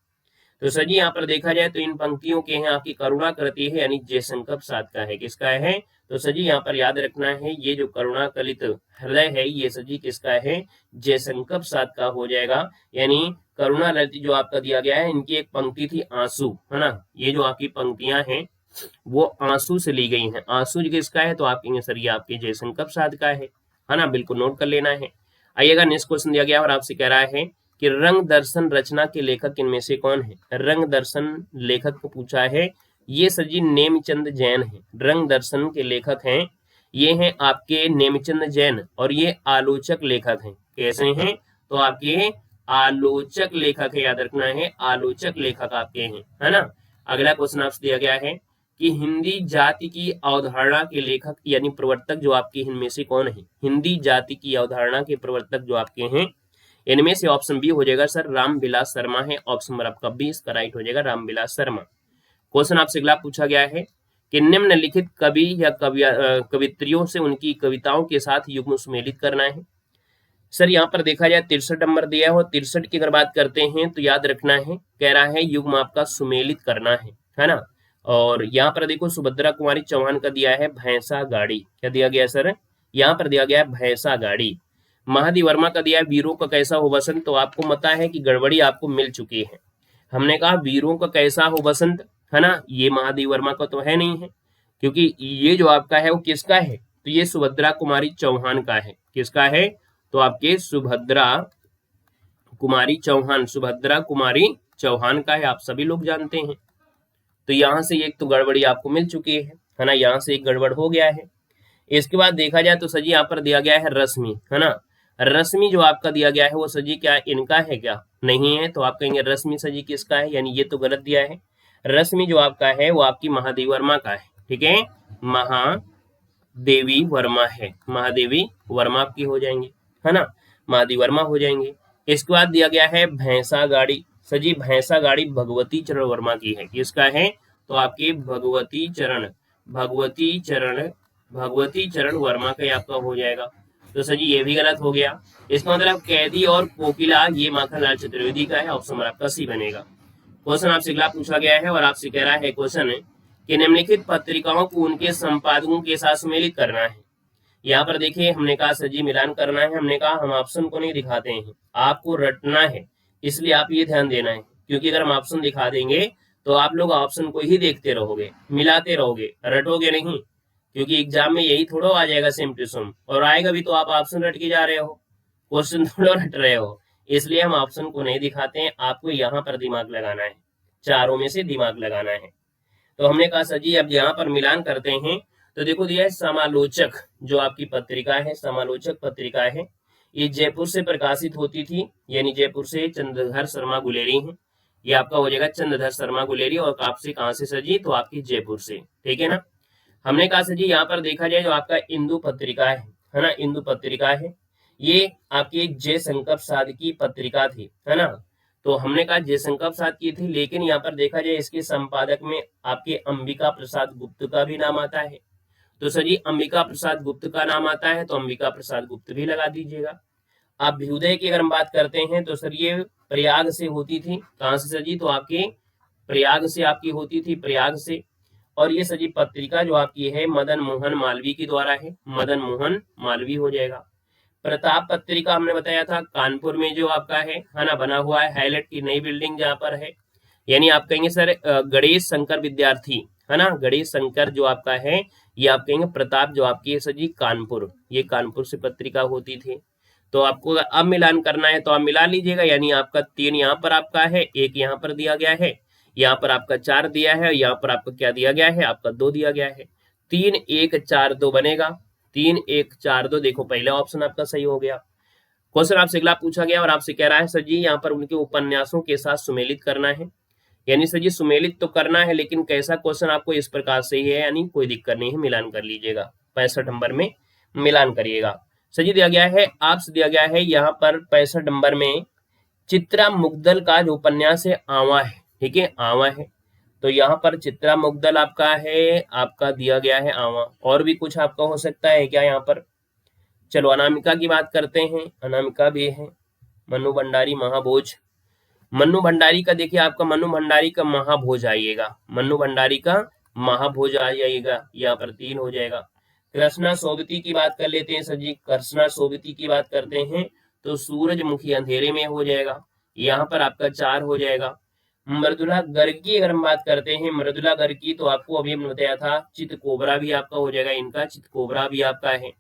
Speaker 1: तो सर जी यहाँ पर देखा जाए तो इन पंक्तियों के हैं आपकी करुणा करती है यानी जयशंकर प्रसाद का है, किसका है, तो सर जी यहाँ पर याद रखना है ये जो करुणा कलित हृदय है ये सर जी किसका है, जयशंकर प्रसाद का हो जाएगा। यानी करुणा ललित जो आपका दिया गया है इनकी एक पंक्ति थी आंसू, है ना, ये जो आपकी पंक्तियां हैं वो आंसू से ली गई हैं। आंसू किसका है, तो आप कहेंगे सर ये आपके जयशंकर प्रसाद का है ना, बिल्कुल नोट कर लेना है। आइएगा नेक्स्ट क्वेश्चन दिया गया और आपसे कह रहा है कि रंग दर्शन रचना के लेखक इनमें से कौन है। रंग दर्शन लेखक को पूछा है, ये सर जी नेमचंद जैन है, रंग दर्शन के लेखक हैं ये हैं आपके नेमचंद जैन, और ये आलोचक लेखक हैं। कैसे हैं, तो आपके आलोचक लेखक है, याद रखना है आलोचक लेखक आपके हैं, है ना। अगला क्वेश्चन आपसे दिया गया है कि हिंदी जाति की अवधारणा के लेखक यानी प्रवर्तक जो आपके इनमें से कौन है। हिंदी जाति की अवधारणा के प्रवर्तक जो आपके हैं इनमें से ऑप्शन बी हो जाएगा सर रामविलास शर्मा है। ऑप्शन नंबर आपका बी इसका राइट हो जाएगा, रामविलास शर्मा। क्वेश्चन आपसे अगला पूछा गया है कि निम्नलिखित कवि या कवित्रियों से उनकी कविताओं के साथ युग्म सुमेलित करना है। सर यहाँ पर देखा जाए 63 नंबर दिया है और 63 की अगर बात करते हैं तो याद रखना है, कह रहा है युग्म आपका सुमेलित करना है ना। और यहाँ पर देखो सुभद्रा कुमारी चौहान का दिया है भैंसा गाड़ी, क्या दिया गया सर, यहाँ पर दिया गया है भैंसा गाड़ी। महादी वर्मा का दिया है वीरों का कैसा हो बसंत, तो आपको पता है कि गड़बड़ी आपको मिल चुकी है। हमने कहा वीरों का कैसा हो बसंत, है ना, ये महादेव वर्मा का तो है नहीं है, क्योंकि ये जो आपका है वो किसका है, तो ये सुभद्रा कुमारी चौहान का है। किसका है, तो आपके सुभद्रा कुमारी चौहान, सुभद्रा कुमारी चौहान का है, आप सभी लोग जानते हैं। तो यहां से एक तो गड़बड़ी आपको मिल चुकी है ना, यहाँ से एक गड़बड़ हो गया है। इसके बाद देखा जाए तो सजी यहाँ पर दिया गया है रश्मि, है ना। रश्मि जो आपका दिया गया है वो सजी क्या इनका है, क्या नहीं है, तो आप कहेंगे रश्मि सजी किसका है, यानी ये तो गलत दिया है। रश्मि जो आपका है वो आपकी महादेवी वर्मा का है, ठीक है, महादेवी वर्मा है, महादेवी वर्मा आपकी हो जाएंगे, है ना, महादेवी वर्मा हो जाएंगे। इसके बाद दिया गया है भैंसा गाड़ी, सजी भैंसा गाड़ी भगवती चरण वर्मा की है, किसका है, तो आपकी भगवती चरण, भगवती चरण, भगवती चरण वर्मा का आपका हो जाएगा। तो सर जी ये भी गलत हो गया। इसका मतलब कैदी और कोकिला ये माखनलाल चतुर्वेदी का है, ऑप्शन नंबर आपका सी बनेगा। क्वेश्चन आपसे अगला पूछा गया है और आपसे कह रहा है क्वेश्चन कि निम्नलिखित पत्रिकाओं को उनके संपादकों के साथ सम्मिलित करना है। यहाँ पर देखिए हमने कहा सर जी मिलान करना है, हमने कहा हम ऑप्शन को नहीं दिखाते हैं, आपको रटना है, इसलिए आप ये ध्यान देना है, क्योंकि अगर हम ऑप्शन दिखा देंगे तो आप लोग ऑप्शन को ही देखते रहोगे, मिलाते रहोगे, रटोगे नहीं, क्योंकि एग्जाम में यही थोड़ा आ जाएगा सेम टू सेम, और आएगा भी तो आप ऑप्शन रट के जा रहे हो, क्वेश्चन थोड़ा रट रहे हो, इसलिए हम ऑप्शन को नहीं दिखाते हैं, आपको यहाँ पर दिमाग लगाना है, चारों में से दिमाग लगाना है। तो हमने कहा सर जी अब यहाँ पर मिलान करते हैं, तो देखो दिया है समालोचक जो आपकी पत्रिका है, समालोचक पत्रिका है, ये जयपुर से प्रकाशित होती थी, यानी जयपुर से चंद्रधर शर्मा गुलेरी है, ये आपका हो जाएगा चंद्रधर शर्मा गुलेरी, और आपसे कहाँ से सर जी, तो आपकी जयपुर से, ठीक है ना। हमने कहा सर जी यहाँ पर देखा जाए जो आपका इंदु पत्रिका है ना, इंदु पत्रिका है, ये आपकी एक जयशंकर प्रसाद की पत्रिका थी, है ना। तो हमने कहा जयशंकर प्रसाद की थी, लेकिन यहाँ पर देखा जाए इसके संपादक में आपके अंबिका प्रसाद गुप्त का भी नाम आता है, तो सर जी अंबिका प्रसाद गुप्त का नाम आता है, तो अंबिका प्रसाद गुप्त भी लगा दीजिएगा। अभ्युदय की अगर हम बात करते हैं तो सर ये प्रयाग से होती थी, कहाँ से सर जी, तो आपके प्रयाग से आपकी होती थी, प्रयाग से। और ये सजी पत्रिका जो आपकी है मदन मोहन मालवीय के द्वारा है, मदन मोहन मालवीय हो जाएगा। प्रताप पत्रिका हमने बताया था कानपुर में जो आपका है ना, बना हुआ है, हाईलाइट की नई बिल्डिंग जहाँ पर है, यानी आप कहेंगे सर गणेश शंकर विद्यार्थी, है ना, गणेश शंकर जो आपका है, ये आप कहेंगे प्रताप जो आपकी है सजी कानपुर, ये कानपुर से पत्रिका होती थी। तो आपको अब मिलान करना है तो आप मिला लीजिएगा, यानी आपका 3 यहाँ पर आपका है, 1 यहाँ पर दिया गया है, यहाँ पर आपका 4 दिया है, यहाँ पर आपका क्या दिया गया है, आपका 2 दिया गया है, 3 1 4 2 बनेगा, 3 1 4 2, देखो पहला ऑप्शन आपका सही हो गया। क्वेश्चन आपसे अगला पूछा गया और आपसे कह रहा है सर जी यहाँ पर उनके उपन्यासों के साथ सुमेलित करना है, यानी सर जी सुमेलित तो करना है, लेकिन कैसा क्वेश्चन आपको इस प्रकार से ही है, यानी कोई दिक्कत नहीं है, मिलान कर लीजिएगा, 65 नंबर में मिलान करिएगा। सर जी दिया गया है, आपसे दिया गया है यहाँ पर 65 नंबर में चित्रा मुग्दल का जो उपन्यास है आवा है, ठीक है, आवा है, तो यहाँ पर चित्रा मुग्दल आपका है, आपका दिया गया है आवा, और भी कुछ आपका हो सकता है क्या यहाँ पर। चलो अनामिका की बात करते हैं, अनामिका भी है, मन्नू भंडारी महाभोज, मन्नू भंडारी का देखिए आपका मन्नू भंडारी का महाभोज आइएगा, मन्नू भंडारी का महाभोज आ जाइएगा, यहाँ पर 3 हो जाएगा। कृष्णा सोबती की बात कर लेते हैं सर जी, कृष्णा सोबती की बात करते हैं तो सूरजमुखी अंधेरे में हो जाएगा, यहाँ पर आपका 4 हो जाएगा। मृदुला गर्ग की अगर हम बात करते हैं, मृदुला गर्ग की तो आपको अभी हमने बताया था चित कोबरा भी आपका हो जाएगा, इनका चित कोबरा भी आपका है,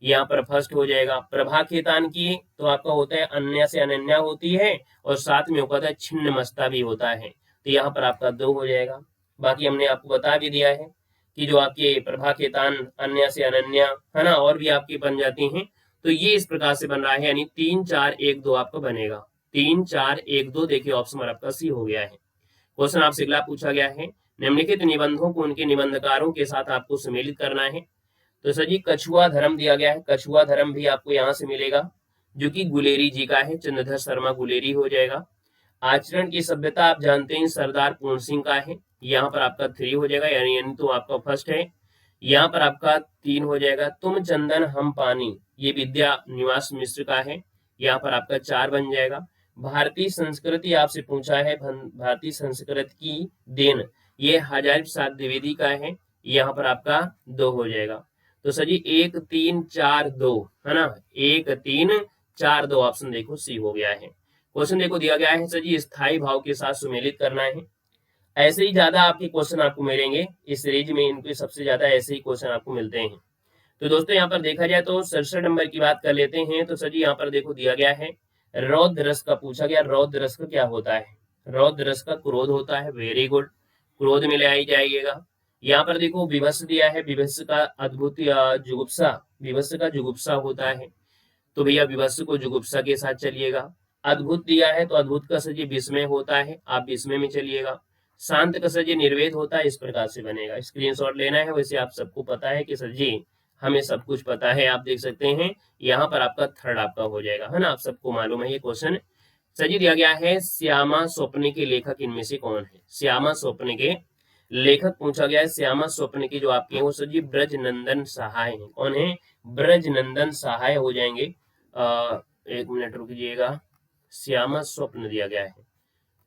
Speaker 1: यहाँ पर फर्स्ट हो जाएगा। प्रभा खेतान की तो आपका होता है अन्य से अनन्या होती है, और साथ में होता है छिन्न मस्ता भी होता है, तो यहाँ पर आपका 2 हो जाएगा। बाकी हमने आपको बता भी दिया है कि जो आपके प्रभा खेतान अन्य से अनन्या, है ना, और भी आपकी बन जाती हैं, तो ये इस प्रकार से बन रहा है, यानी 3 4 1 2 आपका बनेगा, 3 4 1 2, देखिए ऑप्शन नंबर आपका सी हो गया है। क्वेश्चन आपसे अगला पूछा गया है, निम्नलिखित निबंधों को उनके निबंधकारों के साथ आपको सम्मिलित करना है। तो सर जी कछुआ धर्म दिया गया है, कछुआ धर्म भी आपको यहाँ से मिलेगा, जो कि गुलेरी जी का है, चंद्रधर शर्मा गुलेरी हो जाएगा। आचरण की सभ्यता आप जानते हैं सरदार पूर्ण सिंह का है, यहाँ पर आपका 3 हो जाएगा, यानी तो आपका फर्स्ट है। यहाँ पर आपका 3 हो जाएगा। तुम चंदन हम पानी, ये विद्या निवास मिश्र का है, यहाँ पर आपका 4 बन जाएगा। भारतीय संस्कृति आपसे पूछा है, भारतीय संस्कृति की देन, ये हजारी प्रसाद द्विवेदी का है, यहाँ पर आपका 2 हो जाएगा। तो सर जी 1 3 4 2 है ना, 1 3 4 2 ऑप्शन देखो सी हो गया है। क्वेश्चन देखो दिया गया है सर जी स्थायी भाव के साथ सुमेलित करना है। ऐसे ही ज्यादा आपके क्वेश्चन आपको मिलेंगे इस सीरीज में, इनके सबसे ज्यादा ऐसे ही क्वेश्चन आपको मिलते हैं। तो दोस्तों यहाँ पर देखा जाए तो 67 नंबर की बात कर लेते हैं। तो सर जी यहाँ पर देखो दिया गया है रौद्र रस का पूछा गया, रौद्र रस का क्या होता है, रौद्र रस का क्रोध होता है, वेरी गुड, क्रोध में ले आई जाइएगा। यहाँ पर देखो विभत्स दिया है, विभत्स का अद्भुत जुगुप्सा, विभत्स का जुगुप्सा होता है, तो भैया विभत्स को जुगुप्सा के साथ चलिएगा। अद्भुत दिया है तो अद्भुत का सजी विस्मय होता है, आप विस्मय में चलिएगा। शांत का सजी निर्वेद होता है, इस प्रकार से बनेगा, स्क्रीनशॉट लेना है। वैसे आप सबको पता है कि सर जी हमें सब कुछ पता है, आप देख सकते हैं यहाँ पर आपका थर्ड आपका हो जाएगा, है ना, आप सबको मालूम है ये क्वेश्चन। सर जी दिया गया है श्यामा स्वप्न के लेखक इनमें से कौन है, श्यामा स्वप्न के लेखक पूछा गया है। श्यामा स्वप्न के जो आपके हैं वो सर जी ब्रज नंदन सहाय है, कौन है, ब्रज नंदन सहाय हो जाएंगे। 1 मिनट रुकिएगा, श्यामा स्वप्न दिया गया है,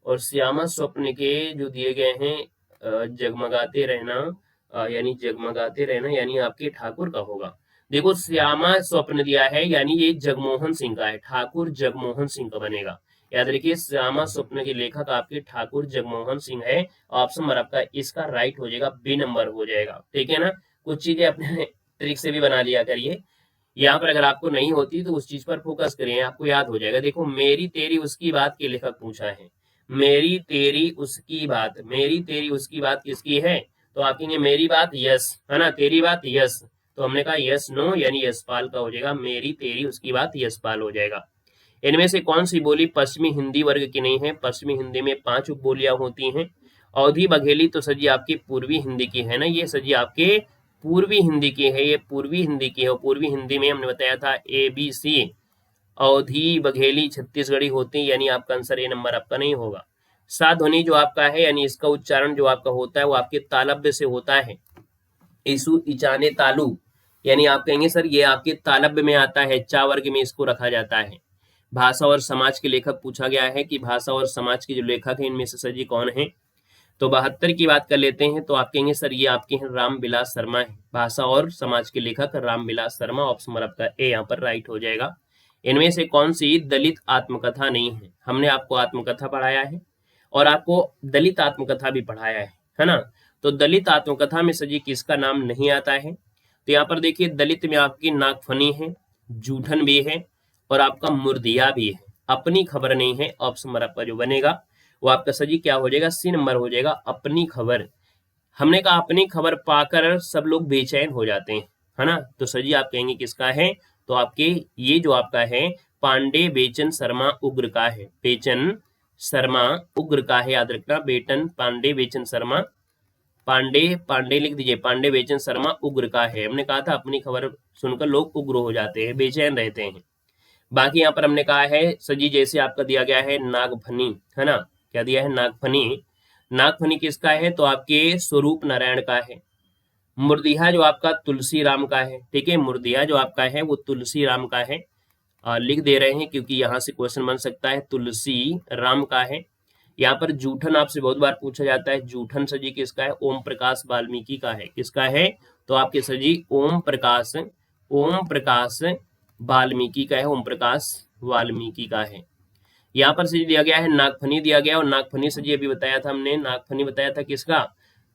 Speaker 1: और श्यामा स्वप्न के जो दिए गए हैं जगमगाते रहना, यानी जगमगाते रहना यानी आपके ठाकुर का होगा। देखो श्यामा स्वप्न दिया है यानी ये जगमोहन सिंह का है, ठाकुर जगमोहन सिंह का बनेगा, याद रखिए श्यामा स्वप्न के लेखक आपके ठाकुर जगमोहन सिंह है। ऑप्शन नंबर आपका इसका राइट हो जाएगा, बी नंबर हो जाएगा, ठीक है ना। कुछ चीजें अपने ट्रिक से भी बना लिया करिए, यहाँ पर अगर आपको नहीं होती तो उस चीज पर फोकस करिए, आपको याद हो जाएगा। देखो मेरी तेरी उसकी बात के लेखक पूछा है, मेरी तेरी उसकी बात, मेरी तेरी उसकी बात किसकी है, तो आप कहेंगे मेरी बात यस, है ना, तेरी बात यस, तो हमने कहा यस नो यानी यशपाल का हो जाएगा, मेरी तेरी उसकी बात यशपाल हो जाएगा। इनमें से कौन सी बोली पश्चिमी हिंदी वर्ग की नहीं है, पश्चिमी हिंदी में 5 उपबोलियां होती हैं। अवधी बघेली तो सजी आपकी पूर्वी हिंदी की है ना, ये सजी आपके पूर्वी हिंदी की है, ये पूर्वी हिंदी की है, और पूर्वी हिंदी में हमने बताया था ABC, अवधी बघेली छत्तीसगढ़ी होती, यानी आपका आंसर ए नंबर आपका नहीं होगा। साध्वनि जो आपका है यानी इसका उच्चारण जो आपका होता है वो आपके तालब्य से होता है, ईसु इचाने तालु, यानी आप कहेंगे सर ये आपके तालब्य में आता है, चा वर्ग में इसको रखा जाता है। भाषा और समाज के लेखक पूछा गया है कि भाषा और समाज के जो लेखक हैं इनमें से सर जी कौन है, तो 72 की बात कर लेते हैं, तो आप कहेंगे सर ये आपके हैं रामविलास शर्मा है, भाषा और समाज के लेखक रामविलास शर्मा, ऑप्शन नंबर आपका ए यहाँ पर राइट हो जाएगा। इनमें से कौन सी दलित आत्मकथा नहीं है, हमने आपको आत्मकथा पढ़ाया है और आपको दलित आत्मकथा भी पढ़ाया है ना, तो दलित आत्मकथा में सजी किसका नाम नहीं आता है, तो यहाँ पर देखिए दलित में आपकी नागफनी है, जूठन भी है, और आपका मुर्दिया भी है, अपनी खबर नहीं है। ऑप्शन नंबर आपका जो बनेगा वो आपका सजी क्या हो जाएगा, सी नंबर हो जाएगा, अपनी खबर। हमने कहा अपनी खबर पाकर सब लोग बेचैन हो जाते हैं, है ना, तो सजी आप कहेंगे किसका है, तो आपके ये जो आपका है पांडे बेचन शर्मा उग्र का है, बेचन शर्मा उग्र का है, याद रखना, बेटन पांडे बेचन शर्मा, पांडे पांडे लिख दीजिए, पांडे बेचन शर्मा उग्र का है। हमने कहा था अपनी खबर सुनकर लोग उग्र हो जाते हैं, बेचैन रहते हैं। बाकी यहाँ पर हमने कहा है सजी जैसे आपका दिया गया है नागफनी, है ना, क्या दिया है नागफनी, नागफनी किसका है, तो आपके स्वरूप नारायण का है। मुर्दिया जो आपका तुलसी राम का है, ठीक है, मुर्दिया जो आपका है वो तुलसी राम का है, लिख दे रहे हैं क्योंकि यहाँ से क्वेश्चन बन सकता है, तुलसी राम का है। यहाँ पर जूठन आपसे बहुत बार पूछा जाता है, जूठन सजी किसका है, ओम प्रकाश वाल्मीकि का है, किसका है, तो आपके सजी ओम प्रकाश वाल्मीकि का है, ओम प्रकाश वाल्मीकि का है। यहाँ पर सजी दिया गया है नागफनी दिया गया, और नागफनी सजी अभी बताया था हमने, नागफनी बताया था किसका,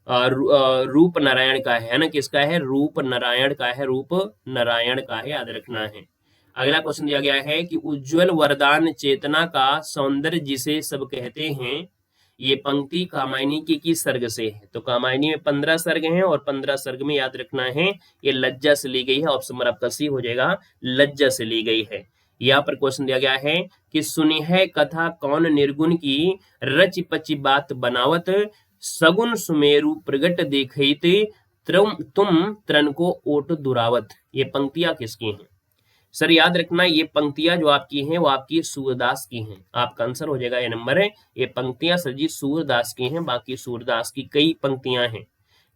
Speaker 1: रूप नारायण का है ना, किसका है, रूप नारायण का है, रूप नारायण का है, याद रखना है। अगला क्वेश्चन दिया गया है कि उज्जवल वरदान चेतना का सौंदर्य जिसे सब कहते हैं, ये पंक्ति कामायनी की किस सर्ग से है, तो कामायनी में 15 सर्ग हैं, और 15 सर्ग में याद रखना है ये लज्जा से ली गई है, ऑप्शन नंबर आपका सी हो जाएगा, लज्जा से ली गई है। यहाँ पर क्वेश्चन दिया गया है कि सुनी है कथा कौन निर्गुण की, रच पची बात बनावत, सगुन सुमेरु प्रगट देखते, तुम त्रन को ओट दुरावत, ये पंक्तियां किसकी हैं, सर याद रखना ये पंक्तियां जो आपकी हैं वो आपकी सूरदास की हैं, आपका आंसर हो जाएगा ये नंबर है। ये पंक्तियां सर जी सूरदास की हैं, बाकी सूरदास की कई पंक्तियां हैं।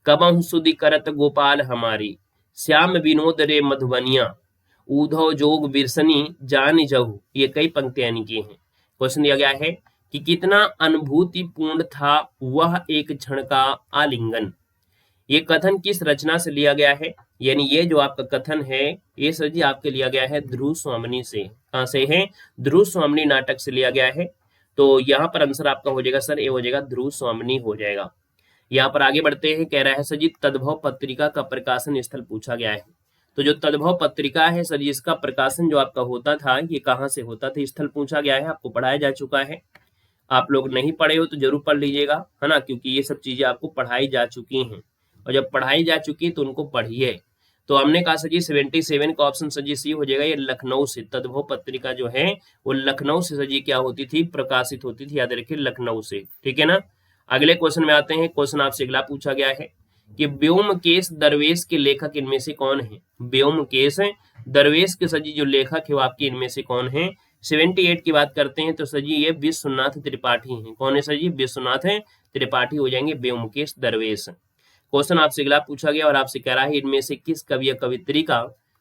Speaker 1: कबहु सुधि करत गोपाल हमारी, श्याम विनोद रे मधुबनिया, ऊधव जोग बिरसनी जान जहु, ये कई पंक्तियां इनकी हैं। क्वेश्चन दिया गया है कि कितना अनुभूतिपूर्ण था वह एक क्षण का आलिंगन। ये कथन किस रचना से लिया गया है, यानी ये जो आपका कथन है ये सर जी आपके लिया गया है ध्रुव स्वामिनी से। कहां से है? ध्रुव स्वामिनी नाटक से लिया गया है। तो यहाँ पर आंसर आपका हो जाएगा सर, ये हो जाएगा ध्रुव स्वामिनी हो जाएगा। यहाँ पर आगे बढ़ते हैं, कह रहा है सर जी तद्भव पत्रिका का प्रकाशन स्थल पूछा गया है। तो जो तद्भव पत्रिका है सर जी इसका प्रकाशन जो आपका होता था ये कहाँ से होता था, स्थल पूछा गया है, आपको पढ़ाया जा चुका है। आप लोग नहीं पढ़े हो तो जरूर पढ़ लीजिएगा, है ना, क्योंकि ये सब चीजें आपको पढ़ाई जा चुकी हैं, और जब पढ़ाई जा चुकी तो उनको पढ़िए। तो हमने कहा सर जी 77 का ऑप्शन सर जी सी हो जाएगा, ये लखनऊ से तद्भव पत्रिका जो है वो लखनऊ से सर जी क्या होती थी, प्रकाशित होती थी, याद रखिए लखनऊ से, ठीक है ना। अगले क्वेश्चन में आते हैं। क्वेश्चन आपसे अगला पूछा गया है कि व्योमकेश दरवेश के लेखक इनमें से कौन है। व्योमकेश दरवेश के सर जी जो लेखक है वो आपके इनमें से कौन है। 78 की बात करते हैं तो सर जी ये विश्वनाथ त्रिपाठी हैं। कौन है सर जी? विश्वनाथ त्रिपाठी हो जाएंगे व्योमकेश दरवेश। क्वेश्चन आपसे अगला पूछा गया और आपसे कह रहा है इनमें से किस कवि या कवित्री का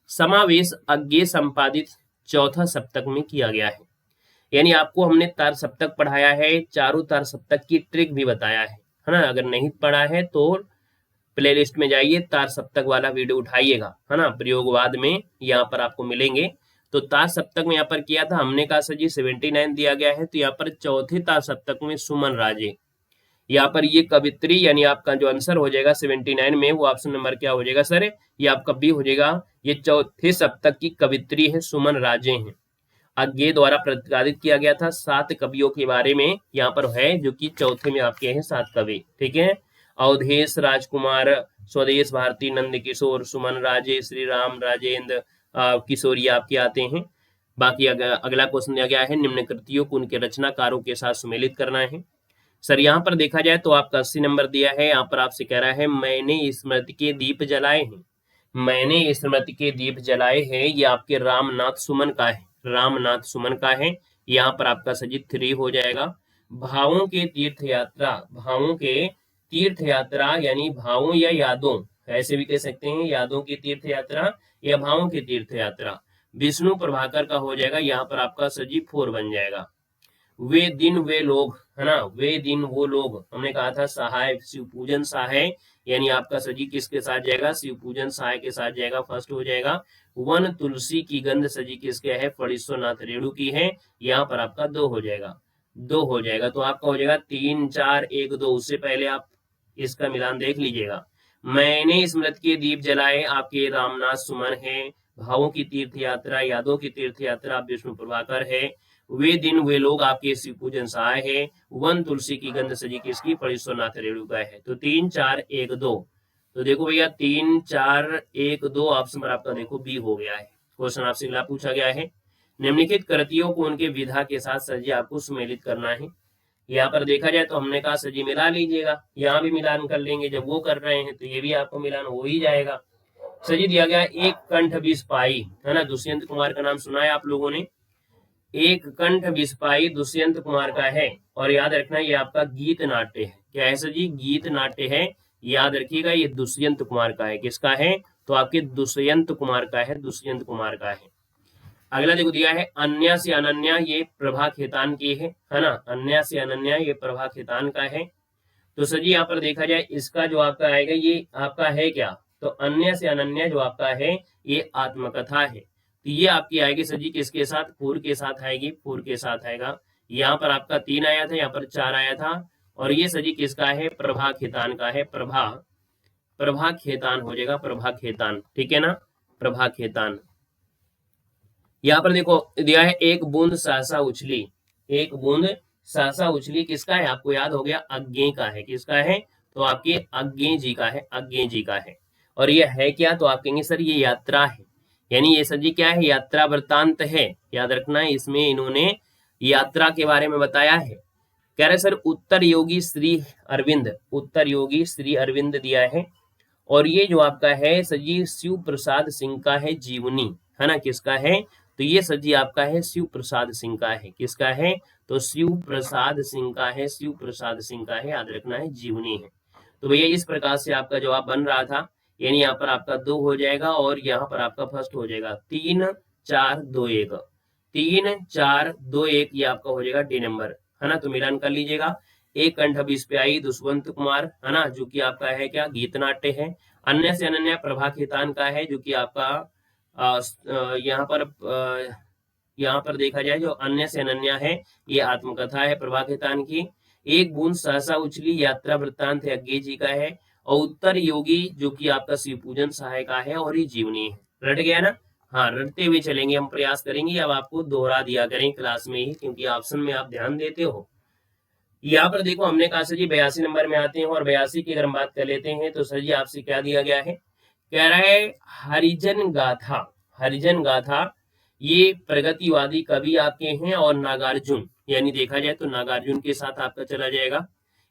Speaker 1: समावेश अज्ञेय संपादित चौथा सप्तक में किया गया है। यानी आपको हमने तार सप्तक पढ़ाया है, चारों तार सप्तक की ट्रिक भी बताया है ना। अगर नहीं पढ़ा है तो प्लेलिस्ट में जाइए, तार सप्तक वाला वीडियो उठाइएगा, है ना, प्रयोगवाद में यहाँ पर आपको मिलेंगे। तो तार सप्तक में यहाँ पर किया था हमने कहा सर जी 79 दिया गया है, तो यहाँ पर चौथे तार सप्तक में सुमन राजे, यहाँ पर ये कवित्री, यानी आपका जो आंसर हो जाएगा 79 में वो ऑप्शन नंबर क्या हो जाएगा सर, ये आपका बी हो जाएगा। ये चौथे सप्तक की कवित्री है, सुमन राजे हैं। अज्ञेय द्वारा प्रतिपादित किया गया था। 7 कवियों के बारे में यहाँ पर है जो कि चौथे में आपके हैं 7 कवि, ठीक है। अवधेश राजकुमार, स्वदेश भारती, नंद किशोर, सुमन राजे, श्री राम राजेंद्र किशोर, ये आपके आते हैं। बाकी अगला क्वेश्चन दिया गया है निम्न कृतियों को उनके रचनाकारों के साथ सुमेलित करना है। सर यहाँ पर देखा जाए तो आपका 80 नंबर दिया है। यहाँ पर आपसे कह रहा है मैंने स्मृति के दीप जलाए हैं, मैंने स्मृति के दीप जलाए हैं, ये आपके रामनाथ सुमन का है, रामनाथ सुमन का है। यहाँ पर आपका सजित 3 हो जाएगा। भावों के तीर्थ यात्रा, भावों के तीर्थ यात्रा यानी भावों या यादों, ऐसे भी कह सकते हैं, यादों की तीर्थ यात्रा या भावों की तीर्थ यात्रा, विष्णु प्रभाकर का हो जाएगा। यहाँ पर आपका सजी 4 बन जाएगा। वे दिन वे लोग, है ना, वे दिन वो लोग, हमने कहा था सहाय, शिव पूजन सहाय, यानी आपका सजी किसके साथ जाएगा, शिव पूजन सहाय के साथ जाएगा, फर्स्ट हो जाएगा। वन तुलसी की गंध सजी किसके है, फणीश्वरनाथ रेणु की है, यहाँ पर आपका 2 हो जाएगा, 2 हो जाएगा। तो आपका हो जाएगा 3 4 1 2। उससे पहले आप इसका मिलान देख लीजिएगा। मैंने स्मृति के दीप जलाए आपके रामनाथ सुमन है, भावों की तीर्थ यात्रा, यादों की तीर्थ यात्रा विष्णु प्रभाकर है, वे दिन वे लोग आपके शिव पूजन सहाय है, वन तुलसी की गंध सजी किसकी, फणीश्वरनाथ रेणुका है। तो 3 4 1 2। तो देखो भैया 3 4 1 2 ऑप्शन पर आपका देखो बी हो गया है। क्वेश्चन आपसे अगला पूछा गया है निम्नलिखित कृतियों को उनके विधा के साथ सजी आपको सुमेलित करना है। यहाँ पर देखा जाए तो हमने कहा सजी मिला लीजिएगा, यहाँ भी मिलान कर लेंगे, जब वो कर रहे हैं तो ये भी आपको मिलान हो ही जाएगा। सजी दिया गया एक कंठ बिस्पाई, है ना, दुष्यंत कुमार का नाम सुना है आप लोगों ने। एक कंठ बिस्पाई दुष्यंत कुमार का है, और याद रखना ये आपका गीत नाट्य है। क्या है सर जी? गीत नाट्य है, याद रखिएगा ये दुष्यंत कुमार का है। किसका है? तो आपके दुष्यंत कुमार का है, दुष्यंत कुमार का है। अगला देखो दिया है अन्या से अनन्या, ये प्रभा खेतान की है ना, अन्या से अनन्या ये प्रभा खेतान का है। तो सर जी यहाँ पर देखा जाए इसका जो आपका आएगा ये आपका है क्या, तो अन्य से अनन्या जो आपका है ये आत्मकथा है। तो ये आपकी आएगी सर जी किसके साथ, 4 के साथ आएगी, 4 के साथ आएगा। यहाँ पर आपका 3 आया था, यहाँ पर 4 आया था, और ये सर जी किसका है, प्रभा खेतान का है। प्रभा खेतान हो जाएगा, प्रभा खेतान, ठीक है ना, प्रभा खेतान। यहाँ पर देखो दिया है एक बूंद सहसा उछली, एक बूंद सहसा उछली किसका है, आपको याद हो गया अज्ञेय का है। किसका है? तो आपके अज्ञेय जी का है, अज्ञेय जी का है। और ये है क्या, तो आप कहेंगे सर ये यात्रा है, यानी ये सर जी क्या है, यात्रा वृत्तांत है। याद रखना है इसमें इन्होंने यात्रा के बारे में बताया है। कह रहे सर उत्तर योगी श्री अरविंद, उत्तर योगी श्री अरविंद दिया है। और ये जो आपका है सर जी शिव प्रसाद सिंह का है जीवनी, है ना, किसका है, तो ये सर जी आपका है शिव प्रसाद सिंह का है। किसका है, तो शिव प्रसाद सिंह का है, शिव प्रसाद सिंह का है, याद रखना है, जीवनी है। तो भैया इस प्रकार से आपका जवाब बन रहा था, यानी यहाँ पर आपका 2 हो जाएगा और यहाँ पर आपका फर्स्ट हो जाएगा 3 4 2 1, 3 4 2 1, ये आपका हो जाएगा डी नंबर, है ना। तो मिलान कर लीजिएगा। एक कंठ अब इस पे आई दुष्यंत कुमार, है ना, जो कि आपका है क्या, गीत नाट्य है। अन्य से अनन्या प्रभा खेतान का है, जो कि आपका यहाँ पर यहाँ पर देखा जाए जो अन्य से अनन्या है, ये आत्मकथा है प्रभा खेतान की। एक बूंद सहसा उछली यात्रा वृत्तांत अज्ञे जी का है। और उत्तर योगी जो कि आपका शिव पूजन सहाय का है, और ये जीवनी है। रट गया ना, हाँ रटते हुए चलेंगे, हम प्रयास करेंगे अब आपको दोहरा दिया करें क्लास में ही, क्योंकि ऑप्शन में आप ध्यान देते हो। यहाँ पर देखो हमने कहा सर जी 82 नंबर में आते हैं, और 82 की अगर हम बात कर लेते हैं तो सर जी आपसे क्या दिया गया है, कह रहा है हरिजन गाथा। हरिजन गाथा ये प्रगतिवादी कवि आपके हैं, और नागार्जुन, यानी देखा जाए तो नागार्जुन के साथ आपका चला जाएगा।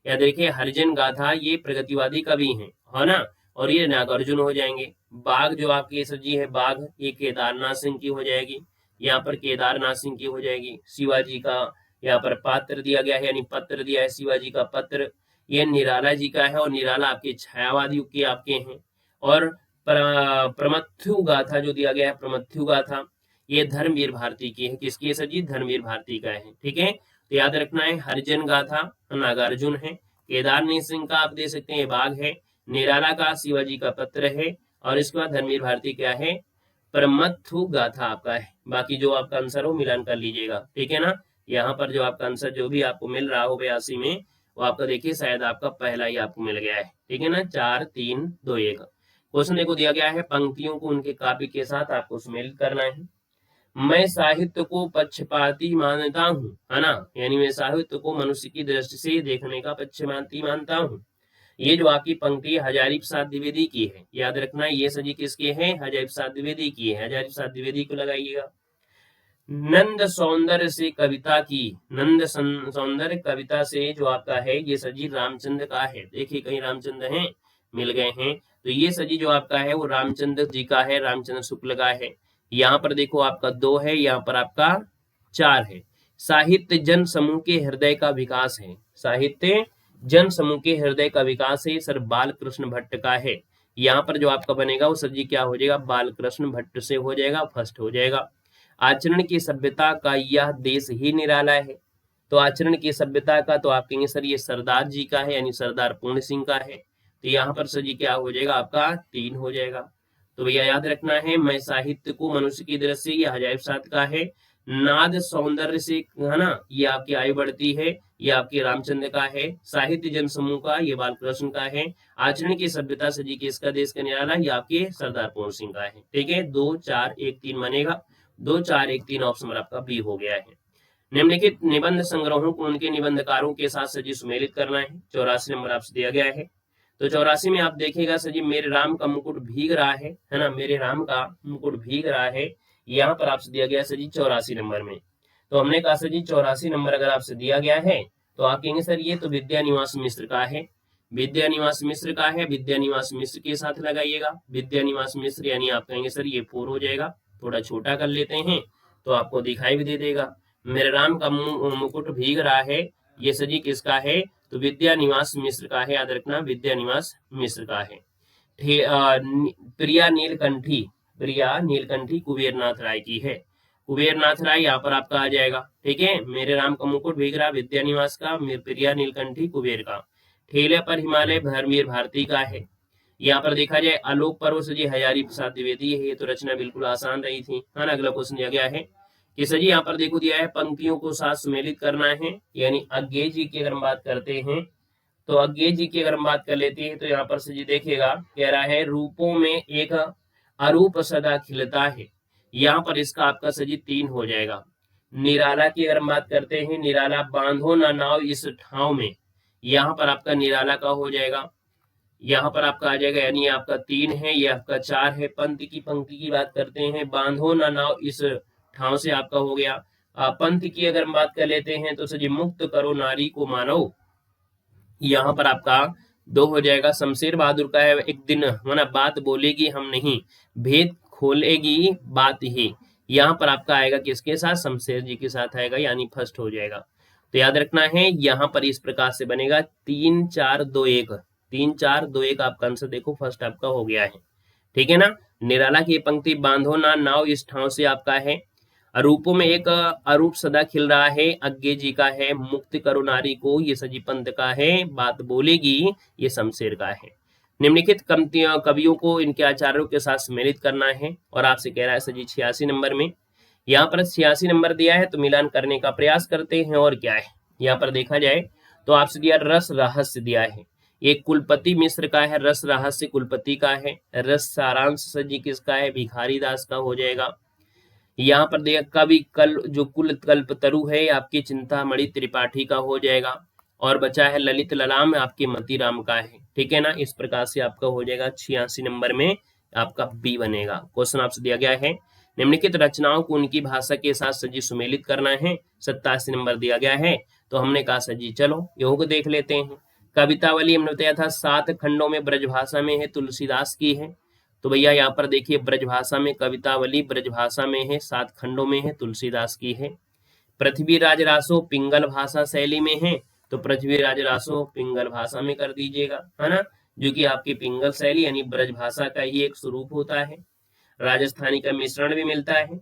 Speaker 1: या देखिए हरिजन गाथा ये प्रगतिवादी कवि हैं, है ना, और ये नागार्जुन हो जाएंगे। बाघ जो आपके सर जी है, बाघ ये केदारनाथ सिंह की हो जाएगी, यहाँ पर केदारनाथ सिंह की हो जाएगी। शिवाजी का यहाँ पर पात्र दिया गया है, यानी पत्र दिया है शिवाजी का पत्र, ये निराला जी का है, और निराला आपके छायावाद युग के आपके हैं। और प्रमथ्यु गाथा जो दिया गया है, प्रमथ्यु गाथा ये धर्मवीर भारती की है। किसकी है सर जी, धर्मवीर भारती का है। ठीक है, तो याद रखना है हरिजन गाथा नागार्जुन है, केदारनाथ सिंह का आप दे सकते हैं बाघ है, निराला का शिवाजी का पत्र है, और इसके बाद धर्मवीर भारती क्या है, प्रमथ्यु गाथा आपका है। बाकी जो आपका आंसर हो मिलान कर लीजिएगा, ठीक है ना। यहाँ पर जो आपका आंसर जो भी आपको मिल रहा हो 82 में, वो आपका देखिए शायद आपका पहला ही आपको मिल गया है, ठीक है ना। 4 3 2 1 क्वेश्चन देखो दिया गया है, पंक्तियों को उनके काव्य के साथ आपको सुमेलित करना है। मैं साहित्य को पक्षपाती मानता हूँ, है ना, यानी मैं साहित्य को मनुष्य की दृष्टि से देखने का पक्षपाती मानता हूँ। ये जो आपकी पंक्ति हजारी प्रसाद द्विवेदी की है, याद रखना ये सजी किसके हैं, हजारी प्रसाद द्विवेदी की है। हजारी प्रसाद द्विवेदी को लगाइएगा। नंद सौंदर्य से कविता की, नंद सौंदर्य कविता से जो आपका है ये सजी रामचंद्र का है। देखिए कहीं रामचंद्र हैं, मिल गए हैं, तो ये सजी जो आपका है वो रामचंद्र जी का है, रामचंद्र शुक्ल का है। यहाँ पर देखो आपका 2 है, यहाँ पर आपका 4 है। साहित्य जन समूह के हृदय का विकास है, साहित्य जन समूह के हृदय का विकास है, सर बाल कृष्ण भट्ट का है। यहाँ पर जो आपका बनेगा वो सर जी क्या हो जाएगा, बाल कृष्ण भट्ट से हो जाएगा, फर्स्ट हो जाएगा। आचरण की सभ्यता का यह देश ही निराला है, तो आचरण की सभ्यता का तो आप कहेंगे सर ये सरदार जी का है, यानी सरदार पूर्ण सिंह का है। तो यहाँ पर सर जी क्या हो जाएगा, आपका 3 हो जाएगा। तो भैया याद रखना है, मैं साहित्य को मनुष्य की दृष्टि से, ये हजारी प्रसाद का है। नाद सौंदर्य से, है ना, ये आपकी आयु बढ़ती है, ये आपके रामचंद्र का है। साहित्य जन समूह का ये बालकृष्ण का है। आचरण की सभ्यता से जी किसका देश का निराला, ये आपके सरदार पूर्ण सिंह का है। ठीक है, 2 4 1 3 बनेगा, 2 4 1 3 ऑप्शन आपका बी हो गया है। निम्नलिखित निबंध संग्रहों को उनके निबंधकारों के साथ सजी सुमेलित करना है। 84 नंबर आपसे दिया गया है। तो 84 में आप देखेगा सर जी मेरे राम का मुकुट भीग रहा है ना, मेरे राम का मुकुट भीग रहा है, यहाँ पर आपसे दिया गया सर जी 84 नंबर में। तो हमने कहा सर जी 84 नंबर अगर आपसे दिया गया है तो आप कहेंगे सर ये तो विद्या निवास मिश्र का है, विद्या निवास मिश्र का है, विद्या निवास मिश्र के साथ लगाइएगा। विद्या निवास मिश्र यानी आप कहेंगे सर ये 4 हो जाएगा। थोड़ा छोटा कर लेते हैं तो आपको दिखाई भी दे देगा। मेरे राम का मुकुट भीग रहा है, ये सर जी किसका है, तो विद्या निवास मिश्र का है, याद रखना विद्या निवास मिश्र का है। प्रिया नीलकंठी, प्रिया नीलकंठी कुबेरनाथ राय की है, कुबेरनाथ राय यहाँ पर आपका आ जाएगा। ठीक है, मेरे राम का मुकुट भीग रहा विद्या निवास का, प्रिया नीलकंठी कुबेर का। ठेले पर हिमालय धर्मवीर भारती का है। यहाँ पर देखा जाए आलोक पर्व से जी हजारी प्रसाद द्विवेदी है, ये तो रचना बिल्कुल आसान रही थी, है ना। अगला क्वेश्चन दिया गया है कि सर जी यहाँ पर देखो दिया है पंक्तियों को साथ सुमेलित करना है, यानी अज्ञे जी की अगर हम बात करते हैं तो अज्ञे जी की अगर हम बात कर लेते हैं तो यहाँ पर से जी देखिएगा कह रहा है रूपों में एक अरूप सदा खिलता है, यहाँ पर इसका आपका सजी 3 हो जाएगा। निराला की अगर हम बात करते हैं, निराला बांधो ना नाव इस ठाव में, यहाँ पर आपका निराला का हो जाएगा, यहाँ पर आपका आ जाएगा, यानी आपका 3 है, ये आपका 4 है। पंत की पंक्ति की बात करते हैं, बांधो ना नाव इस ठाव से आपका हो गया। पंत की अगर हम बात कर लेते हैं तो सजी मुक्त करो नारी को मानव, यहाँ पर आपका 2 हो जाएगा। शमशेर बहादुर का है एक दिन, है ना, बात बोलेगी हम नहीं, भेद खोलेगी बात ही, यहाँ पर आपका आएगा किसके साथ, शमशेर जी के साथ आएगा, यानी फर्स्ट हो जाएगा। तो याद रखना है यहाँ पर इस प्रकार से बनेगा 3 4 2 1, 3 4 2 1 आपका आंसर देखो फर्स्ट आपका हो गया है। ठीक है ना। निराला की पंक्ति बांधो ना नाव इस ठाव से आपका है। अरूपों में एक अरूप सदा खिल रहा है, अज्ञे जी का है, मुक्त करो नारी को ये सजी पंत का है, बात बोलेगी ये शमशेर का है। निम्नलिखित कवियों को इनके आचार्यों के साथ सम्मिलित करना है और आपसे कह रहा है सजी 86 नंबर में। यहाँ पर 86 नंबर दिया है तो मिलान करने का प्रयास करते हैं। और क्या है यहाँ पर देखा जाए तो आपसे दिया रस रहस्य दिया है, एक कुलपति मिश्र का है, रस रहस्य कुलपति का है, रस सारांश सजी किसका है, भिखारी दास का हो जाएगा। यहाँ पर देखा कवि कल जो कुल कल्पतरु है आपकी चिंतामणि त्रिपाठी का हो जाएगा। और बचा है ललित ललाम आपके मतीराम का है। ठीक है ना। इस प्रकार से आपका हो जाएगा 86 नंबर में आपका बी बनेगा। क्वेश्चन आपसे दिया गया है निम्नलिखित रचनाओं को उनकी भाषा के साथ सजी सुमेलित करना है। 87 नंबर दिया गया है तो हमने कहा सजी चलो योग देख लेते हैं। कवितावली हमने बताया था 7 खंडों में ब्रजभाषा में है, तुलसीदास की है। तो भैया यहाँ पर देखिए ब्रजभाषा में कवितावली ब्रजभाषा में है, 7 खंडों में है, तुलसीदास की है। पृथ्वीराज रासो पिंगल भाषा शैली में है तो पृथ्वीराज रासो पिंगल भाषा में कर दीजिएगा, है ना, जो कि आपकी पिंगल शैली यानी ब्रजभाषा का ही एक स्वरूप होता है। राजस्थानी का मिश्रण भी मिलता है।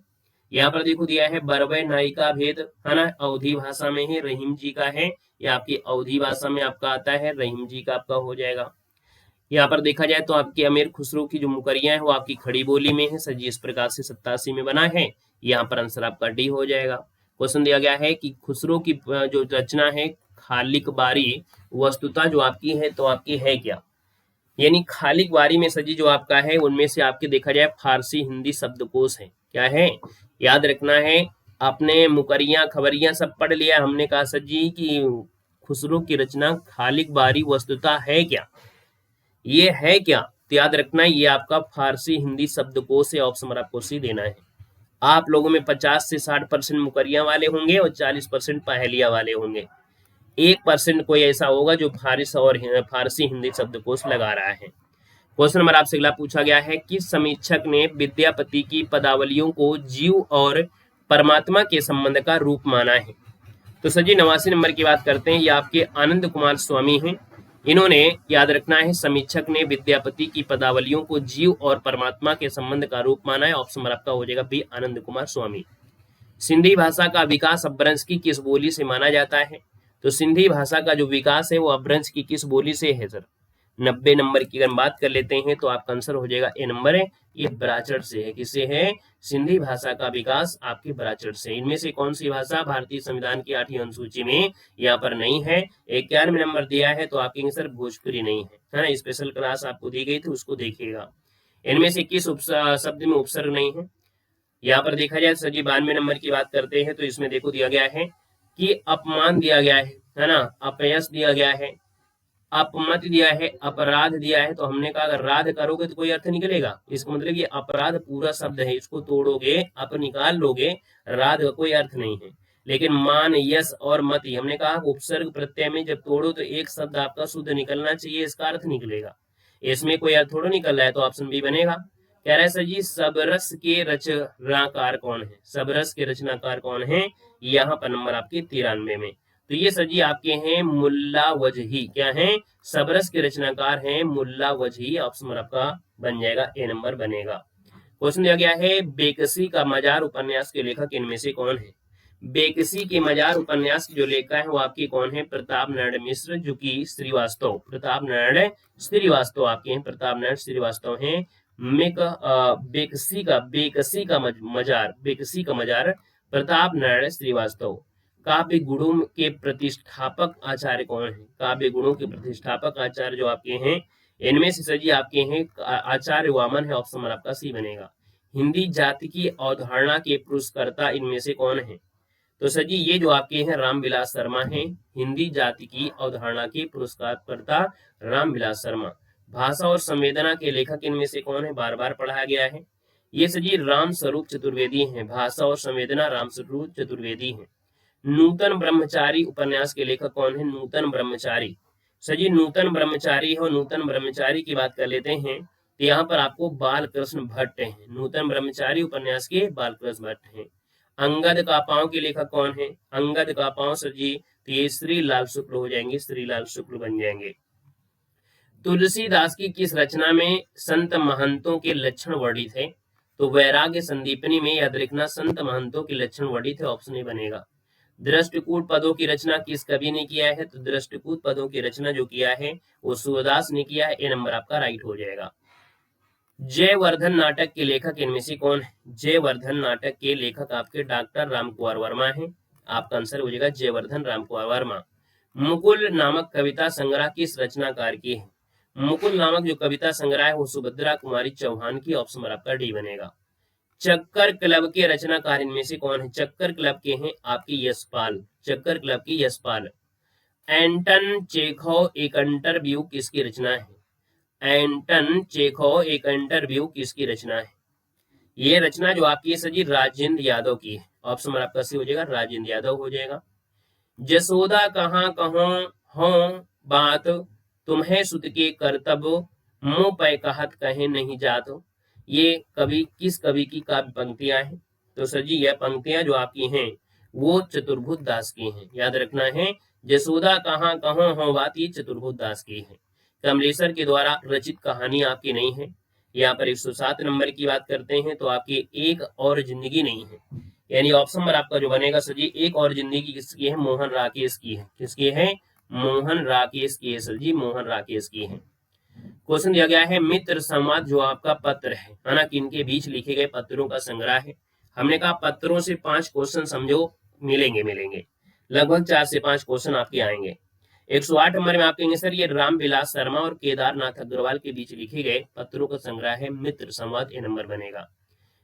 Speaker 1: यहाँ पर देखो दिया है बरवय नायिका भेद, है ना, अवधी भाषा में है, रहीम जी का है, या आपकी अवधी भाषा में आपका आता है, रहीम जी का आपका हो जाएगा। यहाँ पर देखा जाए तो आपके अमीर खुसरो की जो मुकरियां है वो आपकी खड़ी बोली में है, सजी इस प्रकार से 87 में बना है। यहाँ पर आंसर आपका डी हो जाएगा। क्वेश्चन दिया गया है कि खुसरो की जो रचना है खालिक बारी वस्तुता जो आपकी है तो आपकी है क्या, यानी खालिक बारी में सजी जो आपका है उनमें से आपके देखा जाए फारसी हिंदी शब्दकोश है, क्या है याद रखना है। आपने मुकरियां खबरियां सब पढ़ लिया, हमने कहा सजी कि खुसरो की रचना खालिक बारी वस्तुता है क्या, ये है क्या, तो याद रखना ये आपका फारसी हिंदी शब्दकोश है। ऑप्शन नंबर आपको सी देना है। आप लोगों में 50 से 60% मुकरियां वाले होंगे और 40% पहेलिया वाले होंगे। 1% कोई ऐसा होगा जो फारसी हिंदी शब्दकोश लगा रहा है। क्वेश्चन नंबर आपसे अगला पूछा गया है कि समीक्षक ने विद्यापति की पदावलियों को जीव और परमात्मा के संबंध का रूप माना है। तो सजी 89 नंबर की बात करते हैं। ये आपके आनंद कुमार स्वामी हैं। इन्होंने याद रखना है समीक्षक ने विद्यापति की पदावलियों को जीव और परमात्मा के संबंध का रूप माना है। ऑप्शन नंबर आपका हो जाएगा बी आनंद कुमार स्वामी। सिंधी भाषा का विकास अपभ्रंश की किस बोली से माना जाता है, तो सिंधी भाषा का जो विकास है वो अपभ्रंश की किस बोली से है सर। 90 नंबर की अगर बात कर लेते हैं तो आपका आंसर हो जाएगा ए नंबर है, ये बराचड़ से है। किससे है, सिंधी भाषा का विकास आपके बराचड़ से। इनमें से कौन सी भाषा भारतीय संविधान की 8वीं अनुसूची में यहाँ पर नहीं है। 91 नंबर दिया है तो आपके सर भोजपुरी नहीं है ना, स्पेशल क्लास आपको दी गई थी उसको देखिएगा। इनमें से किस शब्द में उपसर्ग नहीं है। यहाँ पर देखा जाए सर जी 92 नंबर की बात करते हैं तो इसमें देखो दिया गया है कि अपमान दिया गया है ना, अपयश दिया गया है, अपमत दिया है, अपराध दिया है। तो हमने कहा अगर राध करोगे तो कोई अर्थ निकलेगा, इसका मतलब ये अपराध पूरा शब्द है, इसको तोड़ोगे अप निकाल लोगे, राध का कोई अर्थ नहीं है। लेकिन मान यश और मति हमने कहा उपसर्ग प्रत्यय में जब तोड़ो तो एक शब्द आपका शुद्ध निकलना चाहिए, इसका अर्थ निकलेगा, इसमें कोई अर्थ थोड़ा निकल रहा है। तो ऑप्शन बी बनेगा। कह रहा है सर जी सबरस के रचनाकार कौन है, सबरस के रचनाकार कौन है, यहाँ पर नंबर आपके 93 में। तो ये सर जी आपके हैं मुल्ला वजही, क्या है, सबरस के रचनाकार हैं मुल्ला वजही। ऑप्शन आपका बन जाएगा ए नंबर बनेगा। क्वेश्चन दिया गया है बेकसी का मजार उपन्यास के लेखक इनमें से कौन है। बेकसी के मजार उपन्यास की जो लेखक है वो आपकी कौन है, प्रताप नारायण मिश्र जो कि श्रीवास्तव, प्रताप नारायण श्रीवास्तव आपके हैं, प्रताप नारायण श्रीवास्तव हैं। बेकसी का मजार प्रताप नारायण श्रीवास्तव। काव्य गुणों के प्रतिष्ठापक आचार्य कौन है, काव्य गुणों के प्रतिष्ठापक आचार्य जो आपके हैं इनमें से सजी आपके हैं आचार्य वामन है। ऑप्शन आपका सी बनेगा। हिंदी जाति की अवधारणा के पुरस्कर्ता इनमें से कौन है, तो सजी ये जो आपके हैं रामविलास शर्मा हैं, हिंदी जाति की अवधारणा के पुरस्कारकर्ता रामविलास शर्मा। भाषा और संवेदना के लेखक इनमें से कौन है, बार बार पढ़ा गया है, ये सजी राम स्वरूप चतुर्वेदी हैं। भाषा और संवेदना राम स्वरूप चतुर्वेदी हैं। नूतन ब्रह्मचारी उपन्यास के लेखक कौन है, नूतन ब्रह्मचारी। सजी नूतन ब्रह्मचारी हो, नूतन ब्रह्मचारी की बात कर लेते हैं तो यहाँ पर आपको बालकृष्ण भट्ट हैं, नूतन ब्रह्मचारी उपन्यास के बालकृष्ण भट्ट हैं। अंगद कापाओं के लेखक कौन है? अंगद कापाओं सर जी, तो ये श्री लाल शुक्ल हो जाएंगे, श्री लाल शुक्ल बन जाएंगे। तुलसीदास की किस रचना में संत महंतों के लक्षण वर्णित है? तो वैराग्य संदीपनी में याद रखना संत महंतों के लक्षण वर्णित है, ऑप्शन ए बनेगा। दृष्टिकूट पदों की रचना किस कवि ने किया है? तो दृष्टिकूट पदों की रचना जो किया है वो सूरदास ने किया है, ए नंबर आपका राइट हो जाएगा। जयवर्धन नाटक के लेखक इनमें से कौन है? जयवर्धन नाटक के लेखक आपके डॉक्टर रामकुमार वर्मा हैं, आपका आंसर हो जाएगा जयवर्धन रामकुमार वर्मा। मुकुल नामक कविता संग्रह किस रचनाकार की है? मुकुल नामक जो कविता संग्रह है वो सुभद्रा कुमारी चौहान की, ऑप्शन आपका डी बनेगा। चक्कर क्लब के रचनाकार इनमें से कौन है? चक्कर क्लब के हैं आपके यशपाल, चक्कर क्लब की यशपाल। एंटन चेखोव एक इंटरव्यू किसकी रचना है? एंटन चेखोव एक इंटरव्यू किसकी रचना है? ये रचना जो आपकी है सजी राजेंद्र यादव की है, ऑप्शन आपका सी हो जाएगा राजेंद्र यादव हो जाएगा। जसोदा कहाँ कहो हो बात, तुम्हें सुत के करतब, मुंह पे कहत कहे नहीं जात। ये कवि किस कवि की काव्य पंक्तियां हैं? तो सर जी यह पंक्तियां जो आपकी हैं वो चतुर्भुज दास की हैं, याद रखना है। जसोदा कहाँ कहो हो बात ये चतुर्भुज दास की है। कमलेश्वर के द्वारा रचित कहानी आपकी नहीं है। यहाँ पर 107 नंबर की बात करते हैं तो आपकी एक और जिंदगी नहीं है, यानी ऑप्शन नंबर आपका जो बनेगा सर जी एक और जिंदगी किसकी है? मोहन राकेश की है। किसकी है? मोहन राकेश की है सर जी, मोहन राकेश की है। क्वेश्चन दिया गया है मित्र संवाद जो आपका पत्र है ना, कि इनके बीच लिखे गए पत्रों का संग्रह है। हमने कहा पत्रों से 5 क्वेश्चन समझो मिलेंगे, लगभग 4 से 5 क्वेश्चन आपके आएंगे। 108 नंबर में आप कहेंगे सर ये रामविलास शर्मा और केदारनाथ अग्रवाल के बीच लिखे गए पत्रों का संग्रह है मित्र संवाद, ए नंबर बनेगा।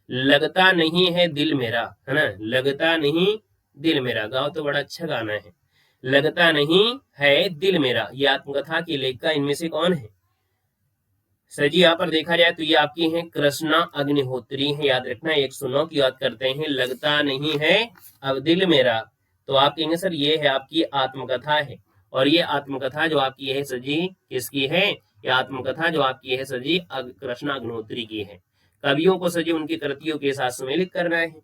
Speaker 1: लगता नहीं है दिल मेरा, है ना, लगता नहीं दिल मेरा, गाओ तो बड़ा अच्छा गाना है। लगता नहीं है दिल मेरा, ये आत्मकथा की लेखिका इनमें से कौन है? सर जी यहाँ पर देखा जाए तो ये आपकी हैं कृष्णा अग्निहोत्री है, याद रखना 109 की बात करते हैं। लगता नहीं है अब दिल मेरा, तो आप कहेंगे सर ये है आपकी आत्मकथा है, और ये आत्मकथा जो आपकी है सर जी किसकी है? ये आत्मकथा जो आपकी है सर जी कृष्णा अग्निहोत्री की है। कवियों को सर जी उनकी कृतियों के साथ सम्मिलित करना है।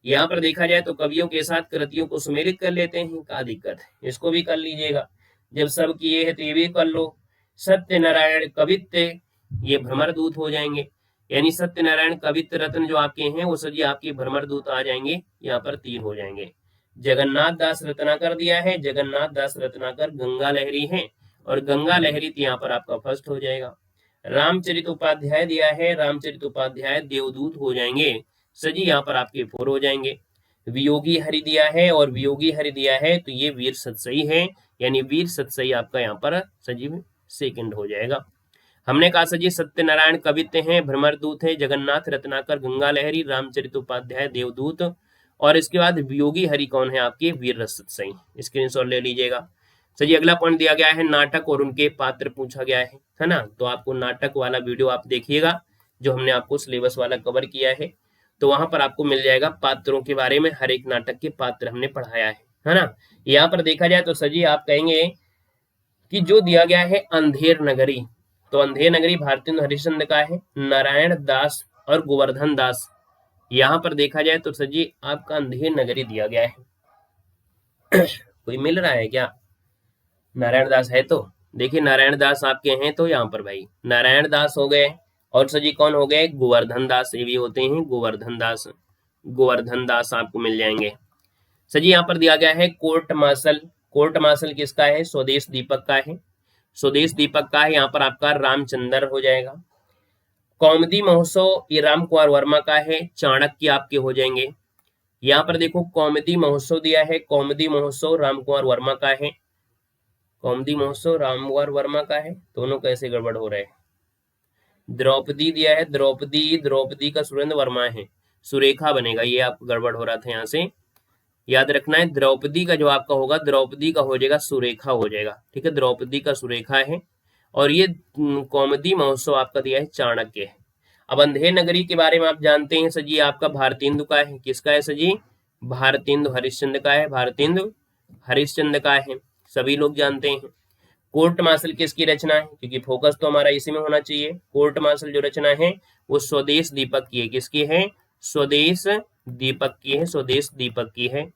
Speaker 1: यहाँ पर देखा जाए तो कवियों के साथ कृतियों को सम्मिलित कर लेते हैं, क्या दिक्कत है, इसको भी कर लीजिएगा। जब सब किए है तो ये भी कर लो। सत्यनारायण कवित्त ये भ्रमर दूत हो जाएंगे, यानी सत्यनारायण कवित्त रत्न जो आपके हैं वो सजी आपके भ्रमर दूत आ जाएंगे, यहाँ पर 3 हो जाएंगे। जगन्नाथ दास रत्नाकर दिया है, जगन्नाथ दास रत्नाकर गंगा लहरी है, और गंगा लहरी यहाँ पर आपका फर्स्ट हो जाएगा। रामचरित उपाध्याय दिया है, रामचरित उपाध्याय देवदूत हो जाएंगे सजी, यहाँ पर आपके 4 हो जाएंगे। वियोगी हरि दिया है, और वियोगी हरि दिया है तो ये वीर सतसई है, यानी वीर सतसई आपका यहाँ पर सजीव सेकंड हो जाएगा। हमने कहा सजी सत्यनारायण कवित्त हैं, भ्रमरदूत है, जगन्नाथ रत्नाकर गंगा लहरी, रामचरित उपाध्याय देवदूत, और इसके बाद वियोगी हरि कौन है आपके? वीर सतसई। स्क्रीनशॉट ले लीजिएगा। सजी अगला पॉइंट दिया गया है नाटक और उनके पात्र पूछा गया है ना, तो आपको नाटक वाला वीडियो आप देखिएगा जो हमने आपको सिलेबस वाला कवर किया है, तो वहां पर आपको मिल जाएगा पात्रों के बारे में, हर एक नाटक के पात्र हमने पढ़ाया है ना। यहाँ पर देखा जाए तो सजी आप कहेंगे कि जो दिया गया है अंधेर नगरी, तो अंधेर नगरी भारतेंदु हरिश्चंद्र का है, नारायण दास और गोवर्धन दास। यहाँ पर देखा जाए तो सजी आपका अंधेर नगरी दिया गया है। कोई मिल रहा है क्या? नारायण दास है तो देखिए, नारायण दास आपके हैं तो यहाँ पर भाई नारायण दास हो गए, और सजी कौन हो गए? गोवर्धन दास, ये भी होते हैं गोवर्धन दास, गोवर्धन दास आपको मिल जाएंगे। सजी यहाँ पर दिया गया है कोर्ट मार्शल, कोर्ट मार्शल किसका है? स्वदेश दीपक का है, स्वदेश दीपक का है, यहाँ पर आपका रामचंद्र हो जाएगा। कौमुदी महोत्सव ये रामकुमार वर्मा का है, चाणक्य आपके हो जाएंगे। यहाँ पर देखो कौमुदी महोत्सव दिया है, कौमुदी महोत्सव रामकुमार वर्मा का है, कौमुदी महोत्सव रामकुमार वर्मा का है, दोनों कैसे गड़बड़ हो रहे हैं। द्रौपदी दिया है, द्रौपदी, द्रौपदी का सुरेंद्र वर्मा है, सुरेखा बनेगा, ये आप गड़बड़ हो रहा था यहाँ से, याद रखना है। द्रौपदी का जो आपका होगा, द्रौपदी का हो जाएगा सुरेखा हो जाएगा, ठीक है, द्रौपदी का सुरेखा है। और ये कौमुदी महोत्सव आपका दिया है चाणक्य है। अब अंधेर नगरी के बारे में आप जानते हैं सजी आपका भारतेंदु का है, किसका है सजी? भारतेंदु हरिश्चंद्र का है, भारतेंदु हरिश्चंद्र का है, सभी लोग जानते हैं। कोर्ट मार्शल किसकी रचना है, क्योंकि फोकस तो हमारा इसी में होना चाहिए। कोर्ट मार्शल जो रचना है वो स्वदेश दीपक की है। किसकी है? स्वदेश दीपक की है, स्वदेश दीपक की है।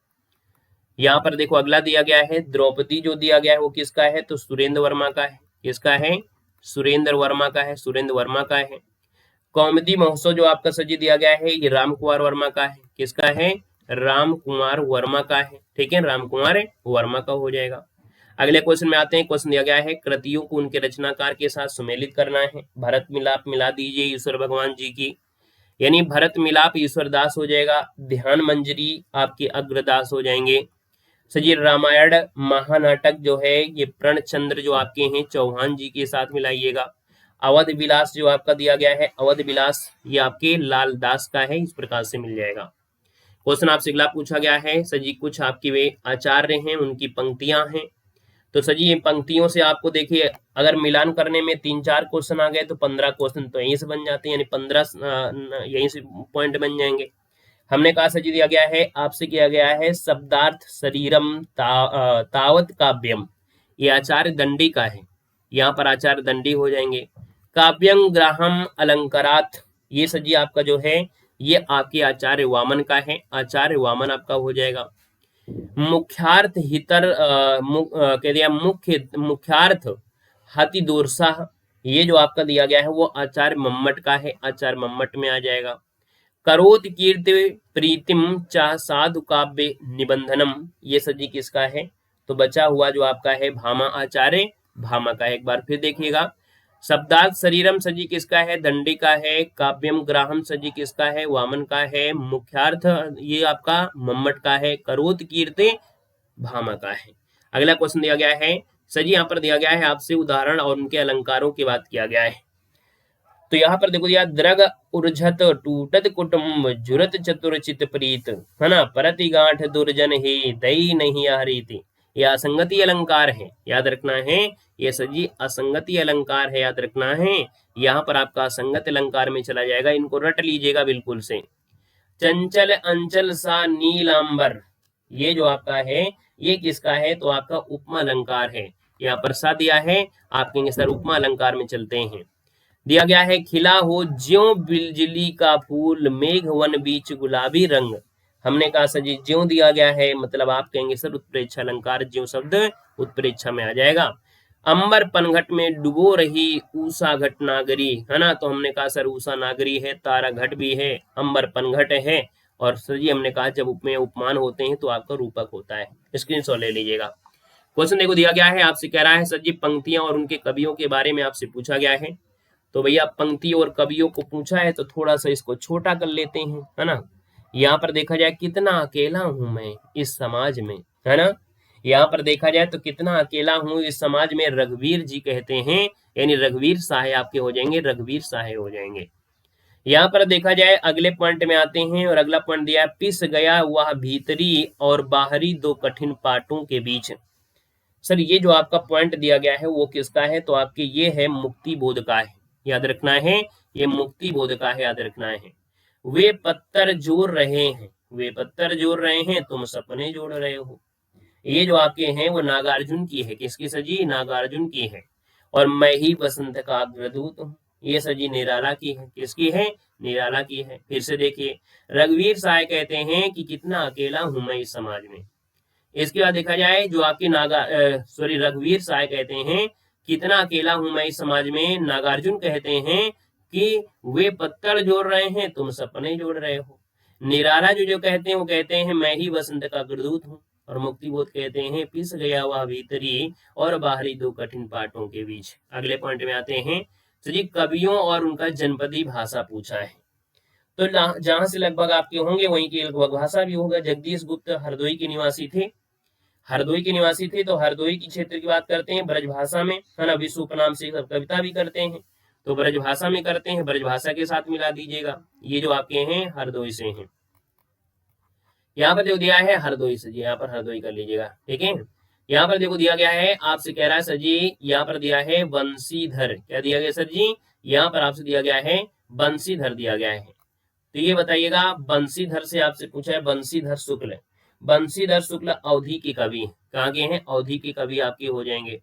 Speaker 1: यहाँ पर देखो अगला दिया गया है द्रौपदी, जो दिया गया है वो किसका है? तो सुरेंद्र वर्मा का है। किसका है? सुरेंद्र वर्मा का है, सुरेंद्र वर्मा का है। कौमुदी महोत्सव जो आपका सजी दिया गया है ये राम कुमार वर्मा का है। किसका है? राम कुमार वर्मा का है। ठीक है, राम कुमार वर्मा का हो जाएगा। अगले क्वेश्चन में आते हैं। क्वेश्चन दिया गया है कृतियों को उनके रचनाकार के साथ सुमेलित करना है। भरत मिलाप मिला दीजिए ईश्वर भगवान जी की, यानी भरत मिलाप ईश्वर दास हो जाएगा, ध्यान मंजरी आपके अग्रदास हो जाएंगे। सजी रामायण महानाटक जो है ये प्रणचंद्र जो आपके हैं चौहान जी के साथ मिलाइएगा। अवध विलास जो आपका दिया गया है, अवध विलास ये आपके लाल दास का है। इस प्रकार से मिल जाएगा। क्वेश्चन आपसे अगला पूछा गया है सजी कुछ आपके वे आचार्य हैं उनकी पंक्तियां हैं। तो सजी ये पंक्तियों से आपको देखिए अगर मिलान करने में 3-4 क्वेश्चन आ गए तो 15 क्वेश्चन तो यहीं से बन जाते हैं, यानी 15 यहीं से पॉइंट बन जाएंगे। हमने कहा सजी दिया गया है आपसे किया गया है शब्दार्थ शरीरम तावत काव्यम, ये आचार्य दंडी का है। यहाँ पर आचार्य दंडी हो जाएंगे। काव्यं ग्राहम अलंकारात, ये सजी आपका जो है ये आपके आचार्य वामन का है। आचार्य वामन आपका हो जाएगा। मुख्यार्थ हितर कह दिया मुख्यार्थ हति दूरसा, ये जो आपका दिया गया है वो आचार्य मम्मट का है। आचार्य मम्मट में आ जाएगा। करोत कीर्ति प्रीतिम चाह साधु काव्य निबंधनम, ये सजी किसका है? तो बचा हुआ जो आपका है भामा आचार्य भामा का है। एक बार फिर देखिएगा। शब्दार्थ शरीरम सजी किसका है? दंडी का है। काव्यम ग्राहम सजी किसका है? वामन का है। मुख्यार्थ ये आपका मम्मट का है। करोत कीर्ति भामा का है। अगला क्वेश्चन दिया गया है सजी, यहाँ पर दिया गया है आपसे उदाहरण और उनके अलंकारों की बात किया गया है। तो यहाँ पर देखो दिया द्रग उर्झत टूटत कुटुम्ब जुरत चतुरचित प्रीत, है ना, परति गांठ दुर्जन ही दई नहीं हरीति, यह असंगति अलंकार है, याद रखना है। ये सजी असंगति अलंकार है, याद रखना है। यहाँ पर आपका असंगत अलंकार में चला जाएगा, इनको रट लीजिएगा बिल्कुल से। चंचल अंचल सा नीलांबर, ये जो आपका है ये किसका है? तो आपका उपमा अलंकार है। यहाँ पर सा दिया है, आप कहेंगे सर उपमा अलंकार में चलते हैं। दिया गया है खिला हो ज्यों बिजली का फूल मेघ वन बीच गुलाबी रंग, हमने कहा सजी ज्यों दिया गया है, मतलब आप कहेंगे सर उत्प्रेक्षा अलंकार, ज्यों शब्द उत्प्रेक्षा में आ जाएगा। अंबर पनघट में डुबो रही ऊषा घट नागरी, है ना, तो हमने कहा सर ऊषा नागरी है, तारा घट भी है, अंबर पनघट है, और सर जी हमने कहा जब उपमेय उपमान होते हैं तो आपका रूपक होता है। स्क्रीनशॉट ले लीजिएगा। क्वेश्चन देखो दिया गया है आपसे, कह रहा है सर जी पंक्तियां और उनके कवियों के बारे में आपसे पूछा गया है। तो भैया पंक्ति और कवियों को पूछा है तो थोड़ा सा इसको छोटा कर लेते हैं, है ना। यहाँ पर देखा जाए कितना अकेला हूं मैं इस समाज में, है ना। यहाँ पर देखा जाए तो कितना अकेला हूं इस समाज में, रघुवीर जी कहते हैं, यानी रघुवीर साहे आपके हो जाएंगे, रघुवीर साहे हो जाएंगे। यहाँ पर देखा जाए अगले पॉइंट में आते हैं, और अगला पॉइंट दिया है पिस गया वह भीतरी और बाहरी दो कठिन पाटों के बीच। सर ये जो आपका पॉइंट दिया गया है वो किसका है? तो आपके ये है मुक्ति बोध का है, याद रखना है, ये मुक्ति बोध का है, याद रखना है। वे पत्थर जोड़ रहे हैं, वे पत्थर जोड़ रहे हैं, तुम सपने जोड़ रहे हो, ये जो आपके हैं वो नागार्जुन की है। किसकी सजी? नागार्जुन की है। और मैं ही बसंत का अग्रदूत हूँ, ये सजी निराला की है। किसकी है? निराला की है। फिर से देखिए, रघुवीर साय कहते हैं कि कितना अकेला हूं मैं इस समाज में। इसके बाद देखा जाए जो आपके रघुवीर साय कहते हैं कितना अकेला हूं मैं इस समाज में, नागार्जुन कहते हैं कि वे पत्थर जोड़ रहे हैं, तुम सपने जोड़ रहे हो। निराला जो कहते हैं वो कहते हैं मैं ही बसंत का अग्रदूत हूँ। और मुक्तिबोध कहते हैं पिस गया वह भीतरी और बाहरी दो कठिन पाटों के बीच। अगले पॉइंट में आते हैं, तो जी कवियों और उनका जनपदी भाषा पूछा है। तो जहां से लगभग आपके होंगे वहीं की लगभग भाषा भी होगा। जगदीश गुप्त हरदोई के निवासी थे, हरदोई के निवासी थे, तो हरदोई की क्षेत्र की बात करते हैं ब्रजभाषा में, है ना, विश्व उपनाम से कविता भी करते हैं, तो ब्रजभाषा में करते हैं, ब्रजभाषा के साथ मिला दीजिएगा। ये जो आपके हैं हरदोई से हैं। यहाँ पर जो दिया है हरदोई से, यहाँ पर हरदोई कर लीजिएगा, ठीक है। यहाँ पर देखो दिया गया है आपसे, कह रहा है सर जी यहाँ पर दिया है बंसीधर, क्या दिया गया सर जी? यहाँ पर आपसे दिया गया है बंसीधर दिया गया है। तो ये बताइएगा बंसीधर से आपसे पूछा है, बंसीधर शुक्ल, बंसीधर शुक्ल अवधि के कवि, कहाँ के हैं? अवधि के कवि आपके हो जाएंगे।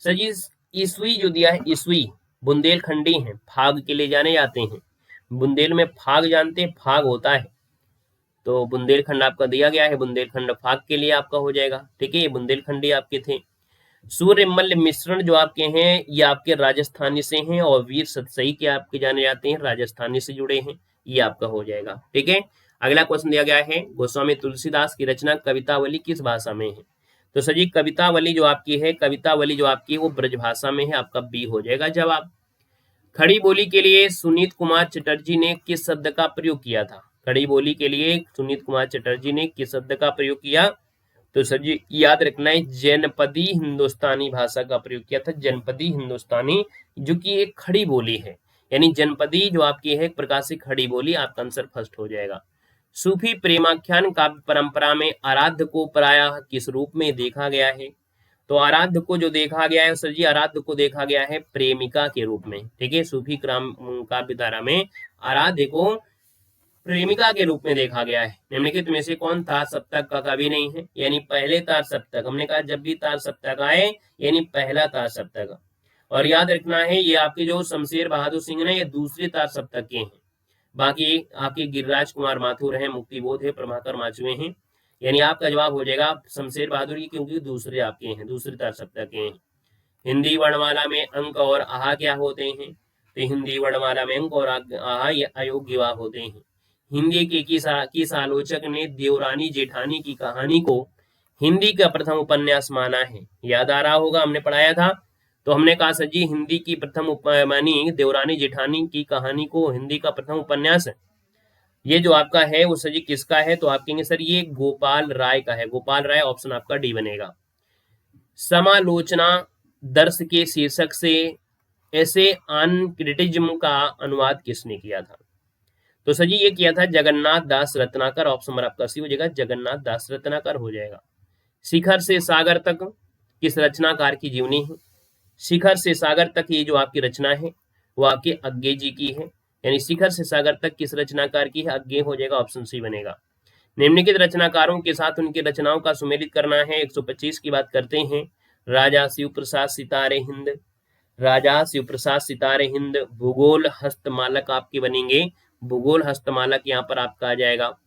Speaker 1: सर जी ईसवी जो दिया है, ईसवी बुंदेलखंडी हैं, फाग के लिए जाने जाते हैं। बुंदेल में फाग जानते हैं, फाग होता है, तो बुंदेलखंड आपका दिया गया है, बुंदेलखंड फाग के लिए आपका हो जाएगा। ठीक है, ये बुंदेलखंडी आपके थे। सूर्यमल्ल मिश्रण जो आपके हैं ये आपके राजस्थानी से हैं, और वीर सतसई के आपके जाने जाते हैं, राजस्थानी से जुड़े हैं, ये आपका हो जाएगा। ठीक है, अगला क्वेश्चन दिया गया है, गोस्वामी तुलसीदास की रचना कवितावली किस भाषा में है? तो सर जी कवितावली जो आपकी है, कवितावली जो आपकी है वो ब्रज भाषा में है, आपका बी हो जाएगा जवाब। खड़ी बोली के लिए सुनीत कुमार चटर्जी ने किस शब्द का प्रयोग किया था? खड़ी बोली के लिए सुनीत कुमार चटर्जी ने किस शब्द का प्रयोग किया? तो सर जी याद रखना है, जनपदी हिंदुस्तानी भाषा का प्रयोग किया था, जनपदी हिंदुस्तानी, जो कि एक खड़ी बोली है, यानी जनपदी जो आपकी है एक प्रकार से खड़ी बोली, आपका आंसर फर्स्ट हो जाएगा। सूफी प्रेमाख्यान काव्य परंपरा में आराध्य को प्रायः किस रूप में देखा गया है? तो आराध्य को जो देखा गया है सर जी, आराध्य को देखा गया है प्रेमिका के रूप में। ठीक है, सूफी काव्य धारा में आराध्य को प्रेमिका के रूप में देखा गया है। निम्नलिखित में से कौन तार सप्तक का कवि नहीं है? यानी पहले तार सप्तक, हमने कहा जब भी तार सप्तक आए यानी पहला तार सप्तक। और याद रखना है ये आपके जो शमशेर बहादुर सिंह ने ये दूसरे तार सप्तक के हैं, बाकी आपके गिरिराज कुमार माथुर हैं, मुक्तिबोध है, प्रभाकर माचुए हैं, यानी आपका जवाब हो जाएगा शमशेर बहादुर की, क्योंकि दूसरे आपके हैं, दूसरे तार सप्तक के हैं। हिंदी वर्णमाला में अंक और आहा क्या होते हैं? तो हिंदी वर्णमाला में अंक और आहा ये अयोग्य होते हैं। हिंदी के किस आलोचक ने देवरानी जेठानी की कहानी को हिंदी का प्रथम उपन्यास माना है? याद आ रहा होगा, हमने पढ़ाया था। तो हमने कहा सर जी हिंदी की प्रथम मानी देवरानी जेठानी की कहानी को हिंदी का प्रथम उपन्यास है, ये जो आपका है वो सर जी किसका है? तो आप कहेंगे सर ये गोपाल राय का है, गोपाल राय, ऑप्शन आपका डी बनेगा। समालोचना दर्श के शीर्षक से ऐसे ऑन क्रिटिज्म का अनुवाद किसने किया था? तो सर जी ये किया था जगन्नाथ दास रत्नाकर, ऑप्शन नंबर आपका सी हो जाएगा, जगन्नाथ दास रत्नाकर हो जाएगा। शिखर से सागर तक किस रचनाकार की जीवनी है? शिखर से सागर तक ये जो आपकी रचना है वो आपके अज्ञे जी की है, यानी शिखर से सागर तक किस रचनाकार की है? अज्ञे हो जाएगा, ऑप्शन सी बनेगा। निम्नलिखित रचनाकारों के साथ उनकी रचनाओं का सुमेलित करना है। 125 की बात करते हैं। राजा शिव प्रसाद सितारे हिंद, राजा शिव प्रसाद सितारे हिंद, भूगोल हस्तमालक आपके बनेंगे, भूगोल हस्तमालक यहाँ पर आपका आ जाएगा।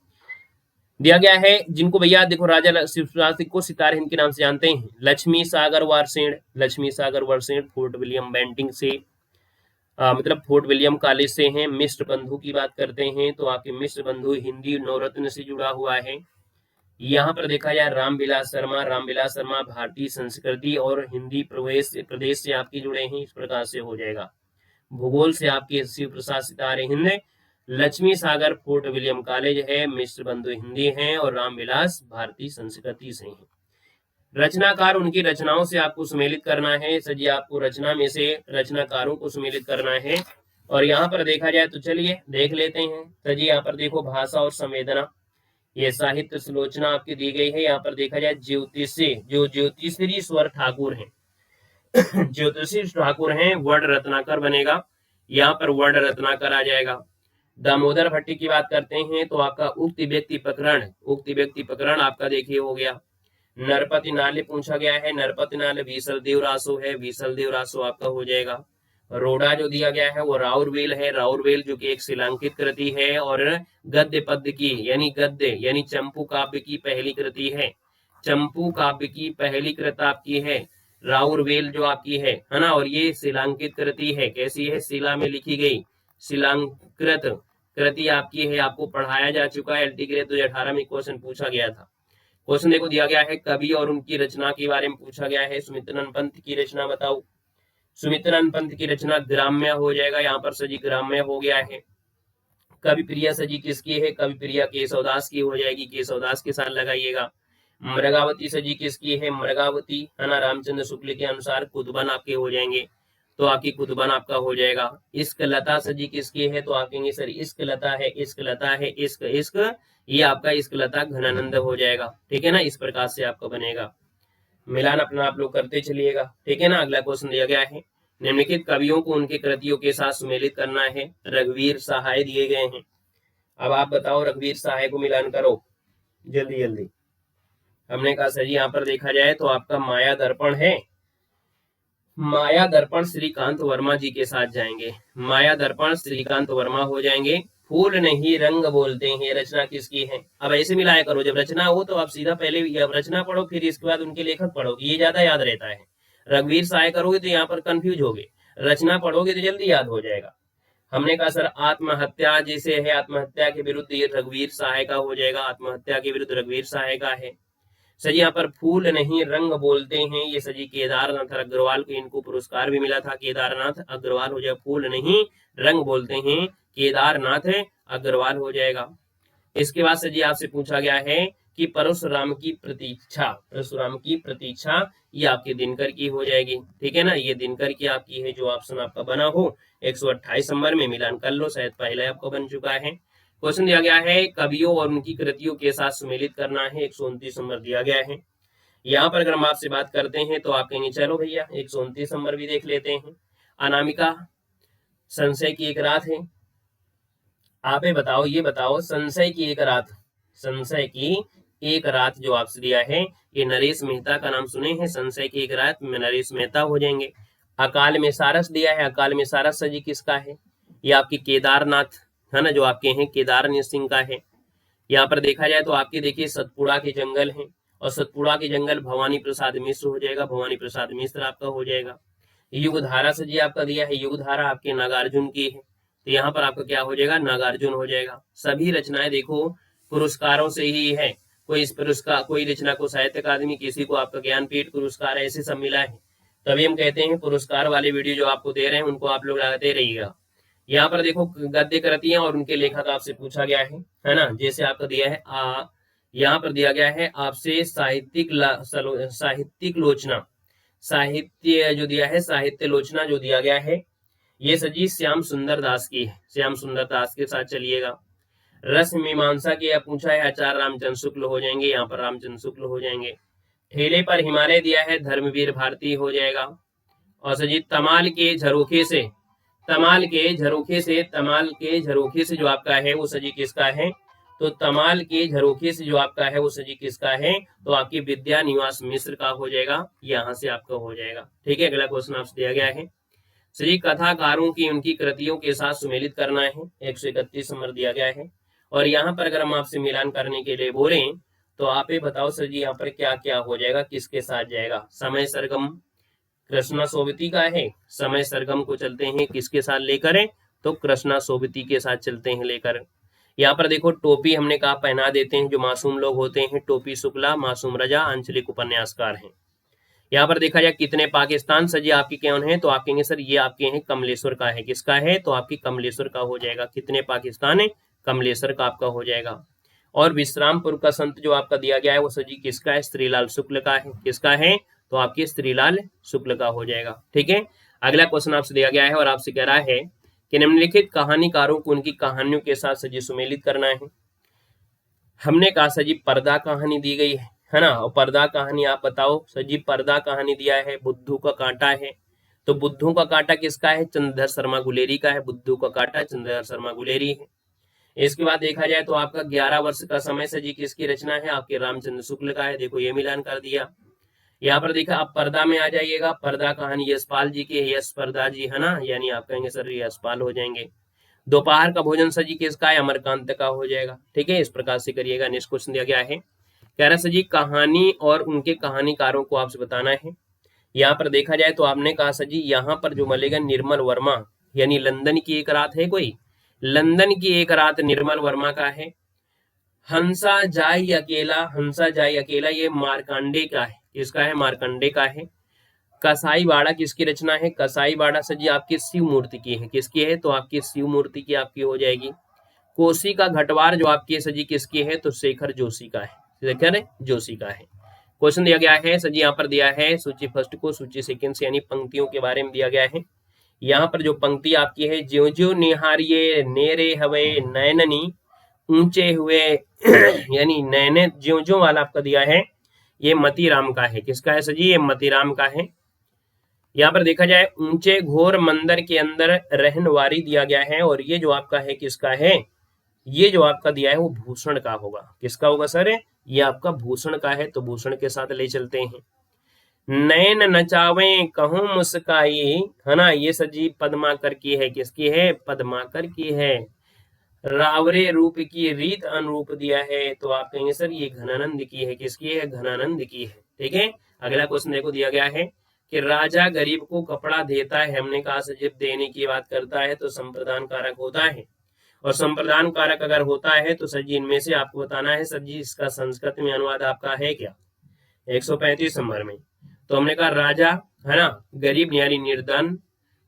Speaker 1: दिया गया है जिनको भैया देखो राजा शिव प्रसाद को सितारे हिंद के नाम से जानते हैं, लक्ष्मी सागर वारसेन, लक्ष्मी सागर वारसेन फोर्ट विलियम बेंटिंग से मतलब फोर्ट विलियम कॉलेज से हैं। मिश्र बंधु की बात करते हैं तो आपके मिश्र बंधु हिंदी नवरत्न से जुड़ा हुआ है। यहाँ पर देखा जाए रामविलास शर्मा, रामविलास शर्मा भारतीय संस्कृति और हिंदी प्रदेश से आपकी जुड़े हैं, इस प्रकार से हो जाएगा। भूगोल से आपके शिव प्रसाद सितारे हिंद, लक्ष्मी सागर फोर्ट विलियम कॉलेज है, मिश्र बंधु हिंदी हैं, और रामविलास भारतीय संस्कृति से हैं। रचनाकार उनकी रचनाओं से आपको सुमेलित करना है। सर जी आपको रचना में से रचनाकारों को सुमेलित करना है, और यहाँ पर देखा जाए तो चलिए देख लेते हैं। सर जी यहाँ पर देखो भाषा और संवेदना, ये साहित्य सुलोचना आपकी दी गई है। यहाँ पर देखा जाए ज्योतिषी, जो ज्योतिषीश्वर ठाकुर हैं ज्योतिषी ठाकुर हैं, वर्ण रत्नाकर बनेगा, यहाँ पर वर्ण रत्नाकर आ जाएगा। दामोदर भट्टी की बात करते हैं तो आपका उक्त व्यक्ति प्रकरण, उक्त व्यक्ति प्रकरण आपका देखिए हो गया। नरपति नाले पूछा गया है, नरपति नाले बीसल देव रासो है, बीसल देव रासो आपका हो जाएगा। रोडा जो दिया गया है वो राउरवेल है, राउरवेल जो कि एक शिलांकित कृति है, और गद्य पद्य की यानी गद्य यानी चंपू काव्य की पहली कृति है, चंपू काव्य की पहली कृत आपकी है राउरवेल जो आपकी है ना, और ये शिलांकित कृति है, कैसी है? शिला में लिखी गई शिलांकृत कृति आपकी है, आपको पढ़ाया जा चुका है, एलटी ग्रेड 2018 में क्वेश्चन पूछा गया था। क्वेश्चन देखो दिया गया है कवि और उनकी रचना के बारे में पूछा गया है। सुमित्रानंद पंत की रचना बताओ। सुमित्रानंद पंत की रचना ग्राम्य हो जाएगा, यहाँ पर सजी ग्राम्य हो गया है। कवि प्रिया सजी किसकी है? कवि प्रिया केशवदास की हो जाएगी, केशवदास के साथ लगाइएगा। मृगावती सजी किसकी है? मृगावती है ना, रामचंद्र शुक्ल के अनुसार कुतुबन आपके हो जाएंगे, तो आपकी कुतुबन आपका हो जाएगा। इश्क लता सजी किसकी है? तो आप कहेंगे सर इश्क लता है, इश्क लता है, इश्क इश्क, ये आपका इश्क लता घनानंद हो जाएगा। ठीक है ना, इस प्रकार से आपका बनेगा। मिलान अपना आप लोग करते चलिएगा। ठीक है ना, अगला क्वेश्चन दिया गया है निम्नलिखित कवियों को उनके कृतियों के साथ सुमेलित करना है। रघुवीर सहाय दिए गए हैं, अब आप बताओ रघुवीर सहाय को मिलान करो जल्दी जल्दी। हमने कहा सर जी यहाँ पर देखा जाए तो आपका माया दर्पण है, माया दर्पण श्रीकांत वर्मा जी के साथ जाएंगे। माया दर्पण श्रीकांत वर्मा हो जाएंगे। फूल नहीं रंग बोलते हैं, रचना किसकी है? अब ऐसे मिलाया करो, जब रचना हो तो आप सीधा पहले रचना पढ़ो, फिर इसके बाद उनके लेखक पढ़ो, ये ज्यादा याद रहता है। रघुवीर सहाय करोगे तो यहाँ पर कंफ्यूज होगे, रचना पढ़ोगे तो जल्दी याद हो जाएगा। हमने कहा सर आत्महत्या जैसे है, आत्महत्या के विरुद्ध ये रघुवीर सहाय का हो जाएगा, आत्महत्या के विरुद्ध रघुवीर सहाय का है। सर यहाँ पर फूल नहीं रंग बोलते हैं, ये सर जी केदारनाथ अग्रवाल को, इनको पुरस्कार भी मिला था, केदारनाथ अग्रवाल हो जाएगा। फूल नहीं रंग बोलते हैं, केदारनाथ अग्रवाल हो जाएगा। इसके बाद सर जी आपसे पूछा गया है कि परशुराम की प्रतीक्षा, परशुराम की प्रतीक्षा, ये आपके दिनकर की हो जाएगी। ठीक है ना, ये दिनकर की आपकी है, जो ऑप्शन आपका बना हो। 128 नंबर में मिलान कर लो, शायद पहले आपको बन चुका है। क्वेश्चन दिया गया है कवियों और उनकी कृतियों के साथ सुमेलित करना है, 129 नंबर दिया गया है। यहाँ पर अगर हम आपसे बात करते हैं तो आप कहेंगे चलो भैया 129 नंबर भी देख लेते हैं। अनामिका संशय की एक रात है, आप बताओ, ये बताओ संशय की एक रात, संशय की एक रात जो आपसे दिया है, ये नरेश मेहता का नाम सुने हैं? संशय की एक रात में नरेश मेहता हो जाएंगे। अकाल में सारस दिया है, अकाल में सारस जी किसका है? ये आपकी केदारनाथ है ना, जो आपके हैं केदारनाथ सिंह का है। यहाँ पर देखा जाए तो आपके देखिए सतपुड़ा के जंगल हैं, और सतपुड़ा के जंगल भवानी प्रसाद मिश्र हो जाएगा, भवानी प्रसाद मिश्र आपका हो जाएगा। युग धारा से जी आपका दिया है, युग धारा आपके नागार्जुन की है, तो यहाँ पर आपका क्या हो जाएगा? नागार्जुन हो जाएगा। सभी रचनाएं देखो पुरस्कारों से ही है, कोई इस पुरस्कार, कोई रचना को साहित्य अकादमी, किसी को आपका ज्ञानपीठ पुरस्कार, ऐसे सब मिला है। तभी हम कहते हैं पुरस्कार वाले वीडियो जो आपको दे रहे हैं उनको आप लोग लगाते रहिएगा। यहाँ पर देखो गद्य कृतियां और उनके लेखक आपसे पूछा गया है ना, जैसे आपका दिया है यहाँ पर दिया गया है आपसे साहित्यिक लोचना, साहित्य जो दिया है, साहित्य लोचना जो दिया गया है, ये सजी श्याम सुंदर दास की है, श्याम सुंदर दास के साथ चलिएगा। रस मीमांसा की पूछा है, आचार्य रामचंद्र शुक्ल हो जाएंगे, यहाँ पर रामचंद्र शुक्ल हो जाएंगे। ठेले पर हिमालय दिया है, धर्मवीर भारती हो जाएगा। और सजी तमाल के झरोखे से, तमाल के झरोखे से, तमाल के झरोखे से जो आपका है वो सजी किसका है? तो तमाल के झरोखे से जो आपका है वो सजी किसका है? तो आपकी विद्या निवास मिश्र का हो जाएगा, यहां से आपका हो जाएगा। ठीक है, अगला क्वेश्चन आपसे दिया गया है, सजी कथाकारों की उनकी कृतियों के साथ सुमेलित करना है, 131 नंबर दिया गया है। और यहाँ पर अगर हम आपसे मिलान करने के लिए बोले तो आप ये बताओ सर जी यहाँ पर क्या क्या हो जाएगा, किसके साथ जाएगा? समय सरगम कृष्णा सोबती का है, समय सरगम को चलते हैं किसके साथ लेकर है? तो कृष्णा सोबती के साथ चलते हैं लेकर। यहाँ पर देखो टोपी हमने कहा पहना देते हैं जो मासूम लोग होते हैं, टोपी शुक्ला, मासूम रजा, आंचलिक उपन्यासकार हैं। यहाँ पर देखा जाए कितने पाकिस्तान सजी आपकी कौन है? तो आप कहेंगे सर ये आपके हैं कमलेश्वर का है, किसका है? तो आपकी कमलेश्वर का हो जाएगा। कितने पाकिस्तान है? कमलेश्वर का आपका हो जाएगा। और विश्रामपुर का संत जो आपका दिया गया है वो सजी किसका है? श्रीलाल शुक्ल का है, किसका है? तो आपके श्रीलाल शुक्ल का हो जाएगा। ठीक है, अगला क्वेश्चन आपसे दिया गया है और आपसे कह रहा है कि निम्नलिखित कहानीकारों को उनकी कहानियों के साथ सजी सुमेलित करना है। हमने कहा सजी पर्दा कहानी दी गई है ना, और पर्दा कहानी आप बताओ सजी, पर्दा कहानी दिया है बुद्धू का कांटा है, तो बुद्धू का कांटा किसका है? चंद्रधर शर्मा गुलेरी का है, बुद्धू का कांटा चंद्रधर शर्मा गुलेरी है। इसके बाद देखा जाए तो आपका 11 वर्ष का समय सजी किसकी रचना है? आपके रामचंद्र शुक्ल का है, देखो ये मिलान कर दिया। यहाँ पर देखा आप पर्दा में आ जाइएगा, पर्दा कहानी यशपाल जी की, यश पर्दा जी है ना, यानी आप कहेंगे सर यशपाल हो जाएंगे। दोपहर का भोजन सजी किसका है? अमरकांत का हो जाएगा। ठीक है, इस प्रकार से करिएगा। नेक्स्ट क्वेश्चन दिया गया है, कह रहा सजी कहानी और उनके कहानीकारों को आपसे बताना है। यहाँ पर देखा जाए तो आपने कहा सजी यहाँ पर जो मिलेगा निर्मल वर्मा, यानी लंदन की एक रात है, कोई लंदन की एक रात निर्मल वर्मा का है। हंसा जाई अकेला, हंसा जाई अकेला ये मार्कंडे का है, किसका है? मार्कंडे का है। कसाई बाड़ा किसकी रचना है? कसाई बाड़ा सजी आपकी शिव मूर्ति की है, किसकी है? तो आपकी शिव मूर्ति की आपकी हो जाएगी। कोसी का घटवार जो आपकी सजी किसकी है? तो शेखर जोशी का है, शेखर जोशी का है। क्वेश्चन दिया गया है सजी, यहाँ पर दिया है सूची फर्स्ट को सूची सेकंड से, यानी पंक्तियों के बारे में दिया गया है। यहाँ पर जो पंक्ति आपकी है, ज्यो ज्यो निहारिये नेरे हवे नयननी ऊंचे हुए यानी नैने ज्यो ज्यो वाला आपका दिया है, ये मतीराम का है, किसका है सजी? ये मतीराम का है। यहाँ पर देखा जाए ऊंचे घोर मंदिर के अंदर रहनवारी दिया गया है, और ये जो आपका है किसका है? ये जो आपका दिया है वो भूषण का होगा, किसका होगा सर? ये आपका भूषण का है, तो भूषण के साथ ले चलते हैं। नैन नचावे कहूं मुस्काई, है ना, ये सजी पद्माकर की है, किसकी है, पद्माकर की है। रावरे रूप की रीत अनुरूप दिया है, तो आप कहेंगे सर ये घनानंद की है, किसकी है, घनानंद की है। ठीक है, अगला क्वेश्चन देखो दिया गया है कि राजा गरीब को कपड़ा देता है, हमने कहा सर जब देने की बात करता है तो संप्रदान कारक होता है, और संप्रदान कारक अगर होता है तो सर जी इनमें से आपको बताना है सर जी इसका संस्कृत में अनुवाद आपका है क्या, 135 नंबर में। तो हमने कहा राजा, है ना, गरीब यानी निर्धन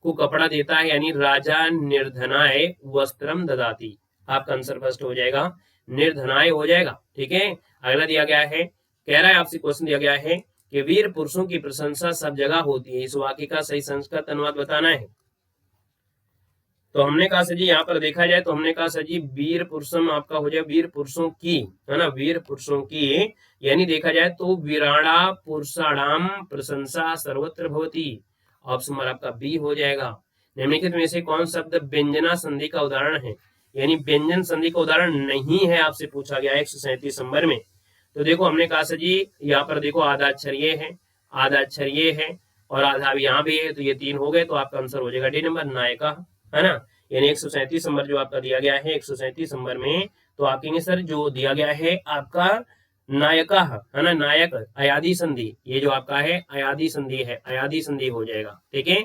Speaker 1: को कपड़ा देता है, यानी राजा निर्धनाय वस्त्रम ददाती, आपका आंसर फर्स्ट हो जाएगा, निर्धनाय हो जाएगा। ठीक है, अगला दिया गया है, कह रहा है आपसे क्वेश्चन दिया गया है कि वीर पुरुषों की प्रशंसा सब जगह होती है, इस वाक्य का सही संस्कृत अनुवाद बताना है। तो हमने कहा सर जी यहाँ पर देखा जाए तो हमने कहा सर जी वीर पुरुषम आपका हो जाए वीर पुरुषों की, है ना, वीर पुरुषों की, यानी देखा जाए तो वीराणा पुरुषाणाम प्रशंसा सर्वत्र भवती, ऑप्शन नंबर आपका बी हो जाएगा। निम्नलिखित में से कौन शब्द व्यंजना संधि का उदाहरण है, यानी व्यंजन संधि का उदाहरण नहीं है, आपसे पूछा गया 137 नंबर में। तो देखो हमने कहा सर जी यहाँ पर देखो आधा अक्षर ये है, आधा अक्षर ये है, और आधा यहाँ भी है, तो ये 3 हो गए, तो आपका आंसर हो जाएगा डी नंबर नायका, है ना, यानी 137 नंबर जो आपका दिया गया है 137 नंबर में, तो आप कहेंगे सर जो दिया गया है आपका नायका, है ना, नायक अयादी संधि, ये जो आपका है अयादी संधि है, अयादी संधि हो जाएगा। ठीक है,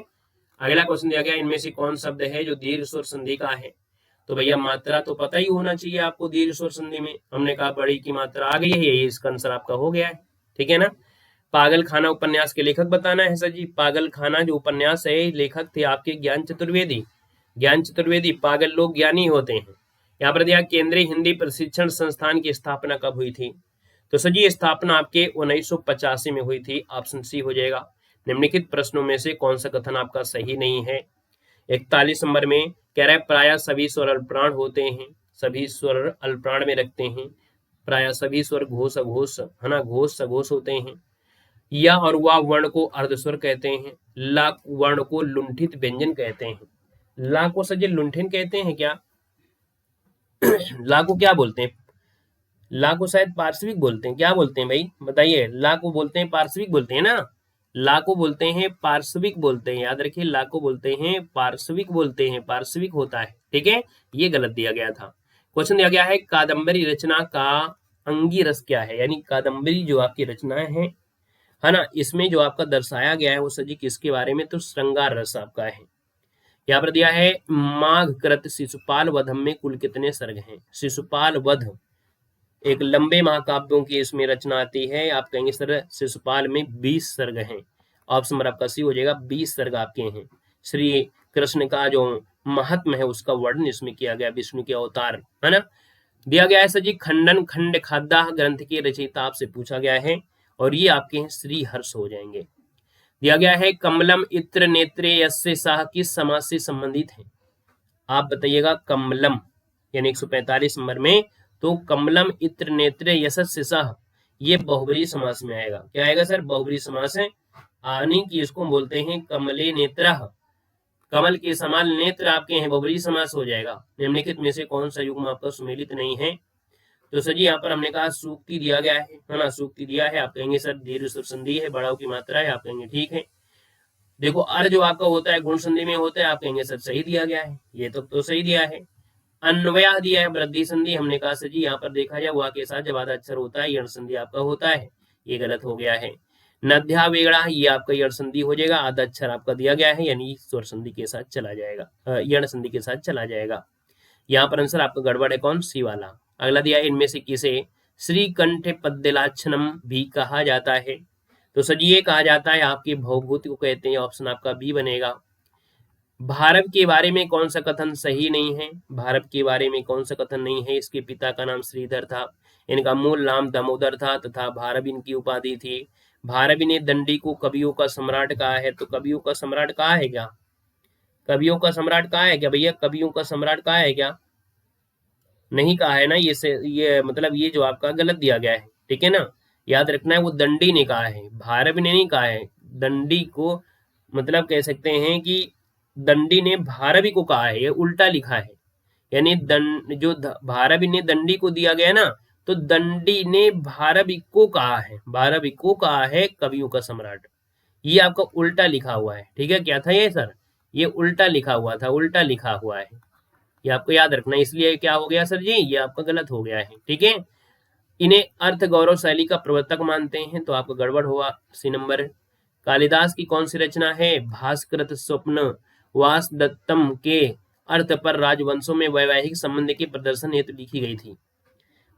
Speaker 1: अगला क्वेश्चन दिया गया इनमें से कौन शब्द है जो दीर्घ स्वर संधि का है, तो भैया मात्रा तो पता ही होना चाहिए आपको दीर्घ स्वर संधि में, हमने कहा बड़ी की मात्रा आ गई है, ये इसका आंसर आपका हो गया है। ठीक है ना, पागल खाना उपन्यास के लेखक बताना है सर जी, पागल खाना जो उपन्यास है लेखक थे आपके ज्ञान चतुर्वेदी, ज्ञान चतुर्वेदी, पागल लोग ज्ञानी होते हैं। यहाँ पर दिया केंद्रीय हिंदी प्रशिक्षण संस्थान की स्थापना कब हुई थी, तो सर जी स्थापना आपके 1985 में हुई थी, ऑप्शन सी हो जाएगा। निम्नलिखित प्रश्नों में से कौन सा कथन आपका सही नहीं है, 41 नंबर में कह रहा है प्राय सभी स्वर अल्पप्राण होते हैं, सभी स्वर अल्पप्राण में रखते हैं, प्राय सभी स्वर घोष अघोष, है ना, घोष सघोष होते हैं, या और वा वर्ण को अर्धस्वर कहते हैं, ला वर्ण को लुंठित व्यंजन कहते हैं। ला को सजे लुंठिन कहते हैं क्या, ला को क्या बोलते हैं, ला को शायद पार्श्विक बोलते हैं, क्या बोलते हैं भाई बताइए, ला को बोलते हैं पार्श्विक बोलते हैं ना, ला को बोलते हैं पार्श्विक बोलते हैं, याद रखिए ला को बोलते हैं पार्श्विक बोलते हैं, पार्श्विक होता है। ठीक है, ये गलत दिया गया था। क्वेश्चन दिया गया है कादम्बरी रचना का अंगी रस क्या है, यानी कादम्बरी जो आपकी रचनाएं हैं, है ना, इसमें जो आपका दर्शाया गया है वो सजी किसके बारे में, तो श्रृंगार रस आपका है। यहाँ पर दिया है माघ कृत शिशुपाल वधम में कुल कितने सर्ग हैं, शिशुपाल वध एक लंबे महाकाव्यों की इसमें रचना आती है, आप कहेंगे सर शिशुपाल में 20 सर्ग हैं, ऑप्शन नंबर आपका सी हो जाएगा, 20 सर्ग आपके हैं। श्री कृष्ण का जो महत्व है उसका वर्णन इसमें किया गया, विष्णु के अवतार, है ना। दिया गया है सर जी खंडन खंड खाद्दा ग्रंथ के रचयिता आपसे पूछा गया है, और ये आपके हैं श्री हर्ष हो जाएंगे। दिया गया है कमलम इत्र नेत्रे यस्य साह किस समास से संबंधित है, आप बताइएगा कमलम, यानी 145 नंबर में, तो कमलम इत्र नेत्रे यशस्य सह ये बहुब्रीहि समास में आएगा, क्या आएगा सर, बहुब्रीहि समास है, आनी की इसको बोलते हैं कमले नेत्र, कमल के समान नेत्र आपके हैं, बहुब्रीहि समास हो जाएगा। निम्नलिखित में से कौन सा युग्म आपका सुमेलित नहीं है, तो सर जी यहाँ पर हमने कहा सूक्ति दिया गया है ना, सूक्ति दिया है, आप कहेंगे सर दीर्घ स्वर संधि है, बढ़ाव की मात्रा है, आप कहेंगे ठीक है। देखो अर जो आपका होता है गुण संधि में होता है, आप कहेंगे सर सही दिया गया है, ये तो सही दिया है। अन्वया दिया है वृद्धि संधि, हमने कहा सर जी यहाँ पर देखा जाए वा के साथ जब आधा अक्षर होता है यण संधि आपका होता है, ये गलत हो गया है। नद्या वेगड़ा ये आपका यण संधि हो जाएगा, आधा अक्षर आपका दिया गया है, यानी स्वर संधि के साथ चला जाएगा, यण संधि के साथ चला जाएगा। यहाँ पर आंसर आपका गड़बड़ है, कौन, सी वाला। अगला दिया इनमें से किसे श्रीकंठ पद्यलाक्षणम भी कहा जाता है, तो सर ये कहा जाता है आपकी भवभूति को कहते हैं, ऑप्शन आपका बी बनेगा। भारत के बारे में कौन सा कथन सही नहीं है, भारत के बारे में कौन सा कथन नहीं है, इसके पिता का नाम श्रीधर था, इनका मूल नाम दामोदर था तथा भारत इनकी उपाधि थी। भारत ने दंडी को कवियों का सम्राट कहा है, तो कवियों का सम्राट कहा है क्या, कवियों का सम्राट कहा है क्या भैया, कवियों का सम्राट कहा है क्या, नहीं कहा है ना, ये मतलब ये जो आपका गलत दिया गया है। ठीक है ना, याद रखना है वो दंडी ने कहा है, भारत ने नहीं कहा है, दंडी को मतलब कह सकते हैं कि दंडी ने भारवी को कहा है, ये उल्टा लिखा है, यानी जो भारवी ने दंडी को दिया गया ना, तो दंडी ने भारवी को कहा है, भारवी को कहा है कवियों का सम्राट। ये आपका उल्टा लिखा हुआ है, ठीक है। क्या था ये सर, ये उल्टा लिखा हुआ था, उल्टा लिखा हुआ है, ये आपको याद रखना है। इसलिए क्या हो गया सर जी, ये आपका गलत हो गया है, ठीक है। इन्हें अर्थ गौरव शैली का प्रवर्तक मानते हैं, तो आपका गड़बड़ हुआ, सी नंबर। कालिदास की कौन सी रचना है भास्कृत स्वप्न वास दत्तम के अर्थ पर राजवंशों में वैवाहिक संबंध के प्रदर्शन हेतु लिखी गई थी?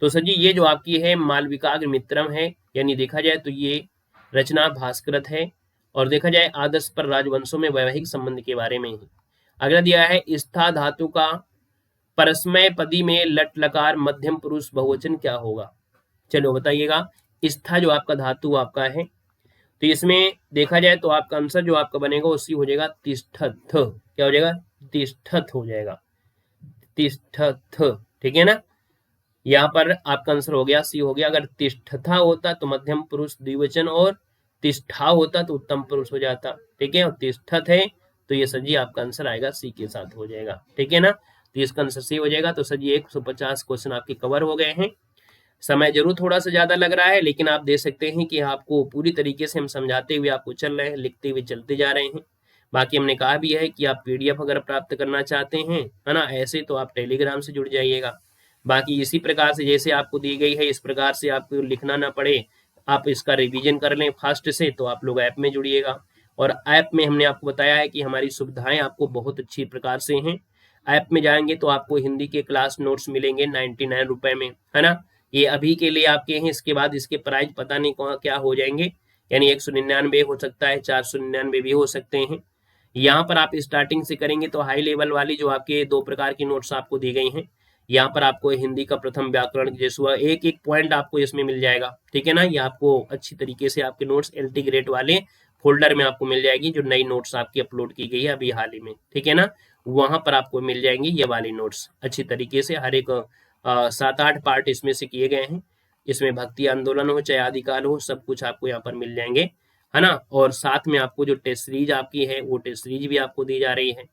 Speaker 1: तो सर जी ये जो आपकी है मालविकाग्निमित्रम है, यानी देखा जाए तो ये रचना भास्कृत है, और देखा जाए आदर्श पर राजवंशों में वैवाहिक संबंध के बारे में ही। अगला दिया है स्था धातु का परस्मय पदी में लट लकार मध्यम पुरुष बहुवचन क्या होगा? चलो बताइएगा। स्था जो आपका धातु आपका है, तो इसमें देखा जाए तो आपका आंसर जो आपका बनेगा उसी हो जाएगा तिष्ठथ। क्या हो जाएगा? तिष्ठथ हो जाएगा, तिष्ठथ, ठीक है ना। यहाँ पर आपका आंसर हो गया, सी हो गया। अगर तिष्ठथा होता तो मध्यम पुरुष द्विवचन, और तिष्ठा होता तो उत्तम पुरुष हो जाता, ठीक है। और तिष्ठत है तो ये सर जी आपका आंसर आएगा सी के साथ हो जाएगा, ठीक है ना। तो इसका आंसर सी हो जाएगा। तो सर जी 150 क्वेश्चन आपके कवर हो गए हैं। समय जरूर थोड़ा सा ज्यादा लग रहा है, लेकिन आप देख सकते हैं कि आपको पूरी तरीके से हम समझाते हुए आपको चल रहे हैं, लिखते हुए चलते जा रहे हैं। बाकी हमने कहा भी है कि आप पीडीएफ अगर प्राप्त करना चाहते हैं, है ना, ऐसे तो आप टेलीग्राम से जुड़ जाइएगा। बाकी इसी प्रकार से जैसे आपको दी गई है इस प्रकार से आपको लिखना ना पड़े, आप इसका रिवीजन कर लें फास्ट से, तो आप लोग ऐप में जुड़िएगा। और ऐप में हमने आपको बताया है कि हमारी सुविधाएं आपको बहुत अच्छी प्रकार से हैं। ऐप में जाएंगे तो आपको हिंदी के क्लास नोट्स मिलेंगे 99 रुपए में, है ना। ये अभी के लिए आपके हैं, इसके बाद इसके प्राइस पता नहीं क्या हो जाएंगे, यानी 199 हो सकता है, 499 भी हो सकते हैं। यहाँ पर आप स्टार्टिंग से करेंगे तो हाई लेवल वाली जो आपके 2 प्रकार की नोट्स आपको दी गई हैं, यहाँ पर आपको हिंदी का प्रथम व्याकरण जैसा एक एक पॉइंट आपको इसमें मिल जाएगा, ठीक है ना। ये आपको अच्छी तरीके से आपके नोट्स एलटी ग्रेड वाले फोल्डर में आपको मिल जाएगी, जो नई नोट्स आपकी अपलोड की गई है अभी हाल ही में, ठीक है ना। वहां पर आपको मिल जाएंगी ये वाली नोट्स अच्छी तरीके से, हर एक 7-8 पार्ट इसमें से किए गए हैं। इसमें भक्ति आंदोलन हो चाहे आदिकाल हो, सब कुछ आपको यहाँ पर मिल जाएंगे, है ना। और साथ में आपको जो टेस्ट सीरीज आपकी है वो टेस्ट सीरीज भी आपको दी जा रही है।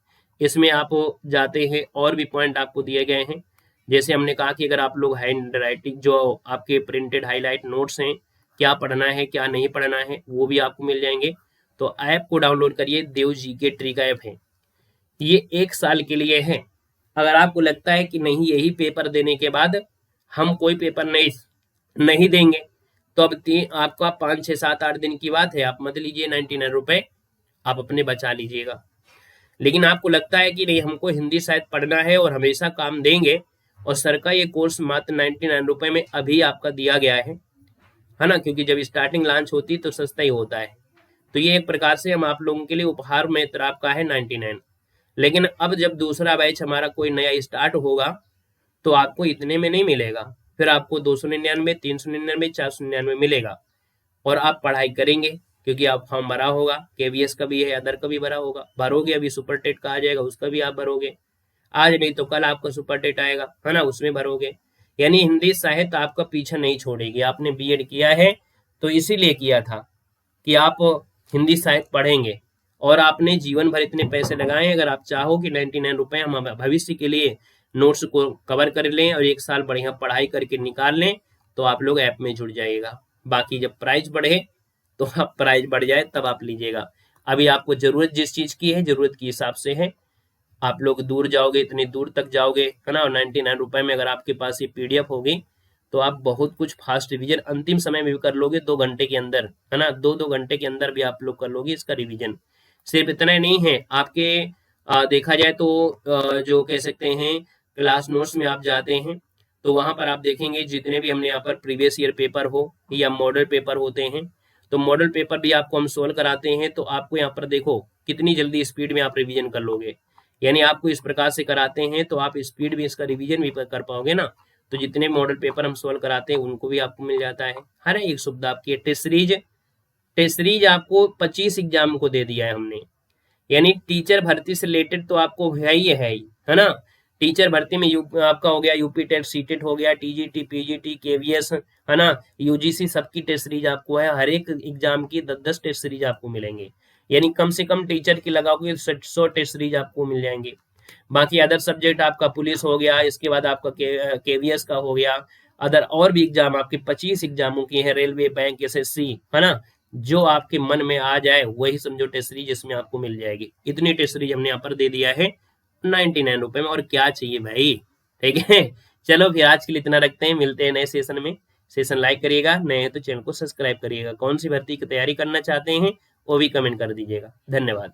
Speaker 1: इसमें आप जाते हैं और भी पॉइंट आपको दिए गए हैं, जैसे हमने कहा कि अगर आप लोग हैंड राइटिंग जो आपके प्रिंटेड हाईलाइट नोट्स हैं, क्या पढ़ना है क्या नहीं पढ़ना है, वो भी आपको मिल जाएंगे। तो ऐप को डाउनलोड करिए, देव जी के ट्रिक ऐप है, ये 1 साल के लिए है। अगर आपको लगता है कि नहीं यही पेपर देने के बाद हम कोई पेपर नहीं देंगे, तो अब आपका 5, 6, 7, 8 दिन की बात है, आप मत लीजिए 99 रुपए, आप अपने बचा लीजिएगा। लेकिन आपको लगता है कि नहीं हमको हिंदी साहित्य पढ़ना है और हमेशा काम देंगे, और सर का ये कोर्स मात्र 99 रुपए में अभी आपका दिया गया है ना, क्योंकि जब स्टार्टिंग लॉन्च होती तो सस्ता ही होता है। तो ये एक प्रकार से हम आप लोगों के लिए उपहार में आपका है 99। लेकिन अब जब दूसरा बैच हमारा कोई नया स्टार्ट होगा तो आपको इतने में नहीं मिलेगा, फिर आपको 299, 399, 499 मिलेगा, और आप पढ़ाई करेंगे, क्योंकि आप फॉर्म भरा होगा, केवीएस का भी है, अदर का भी भरा होगा, भरोगे, अभी सुपर टेट का आ जाएगा उसका भी आप भरोगे, आज नहीं तो कल आपका सुपर टेट आएगा, है ना, उसमें भरोगे। यानी हिंदी साहित्य आपका पीछे नहीं छोड़ेगी। आपने बीएड किया है तो इसीलिए किया था कि आप हिंदी साहित्य पढ़ेंगे, और आपने जीवन भर इतने पैसे लगाए। अगर आप चाहो कि 99 रुपए हम भविष्य के लिए नोट्स को कवर कर लें और 1 साल बढ़िया पढ़ाई करके निकाल लें, तो आप लोग ऐप में जुड़ जाइएगा। बाकी जब प्राइस बढ़े तो आप प्राइस बढ़ जाए तब आप लीजिएगा। अभी आपको जरूरत जिस चीज की है, जरूरत के हिसाब से है। आप लोग दूर जाओगे, इतनी दूर तक जाओगे, है ना, और 99 रुपए में अगर आपके पास ये पीडीएफ होगी तो आप बहुत कुछ फास्ट रिवीजन अंतिम समय में भी कर लोगे, 2 घंटे के अंदर, है ना, 2 घंटे के अंदर भी आप लोग कर लोगे इसका रिवीजन। सिर्फ इतना ही नहीं है, आपके देखा जाए तो जो कह सकते हैं क्लास नोट्स में आप जाते हैं तो वहां पर आप देखेंगे जितने भी हमने यहाँ पर प्रीवियस ईयर पेपर हो या मॉडल पेपर होते हैं, तो मॉडल पेपर भी आपको हम सोल्व कराते हैं। तो आपको यहाँ पर देखो कितनी जल्दी स्पीड में आप रिवीजन कर लोगे, यानी आपको इस प्रकार से कराते हैं तो आप स्पीड में इसका रिवीजन भी कर पाओगे ना। तो जितने मॉडल पेपर हम सोल्व कराते हैं उनको भी आपको मिल जाता है। हर एक सुविधा आपकी टेस्ट सीरीज आपको 25 एग्जाम को दे दिया है हमने, यानी टीचर भर्ती से रिलेटेड तो आपको है ना। टीचर भर्ती में आपका हो गया यूपी टेट, सी टेट हो गया, टीजीटी, पीजीटी, केवीएस, है ना, यूजीसी, सबकी टेस्ट सीरीज आपको है। हर एक एग्जाम की 10-10 टेस्ट सीरीज आपको मिलेंगे, यानी कम से कम टीचर की लगाओगे 100 टेस्ट सीरीज आपको मिल जाएंगे। बाकी अदर सब्जेक्ट आपका पुलिस हो गया, इसके बाद आपका केवीएस का हो गया, अदर और भी एग्जाम आपके 25 एग्जामों की है, रेलवे, बैंक, एसएससी, है ना, जो आपके मन में आ जाए वही समझो टेस्ट सीरीज जिसमें आपको मिल जाएगी। इतनी टेस्ट सीरीज हमने यहाँ पर दे दिया है 99 रुपए में, और क्या चाहिए भाई। ठीक है, चलो फिर आज के लिए इतना रखते हैं, मिलते हैं नए सेशन में। सेशन लाइक करिएगा, नए हैं तो चैनल को सब्सक्राइब करिएगा। कौन सी भर्ती की तैयारी करना चाहते हैं वो भी कमेंट कर दीजिएगा। धन्यवाद।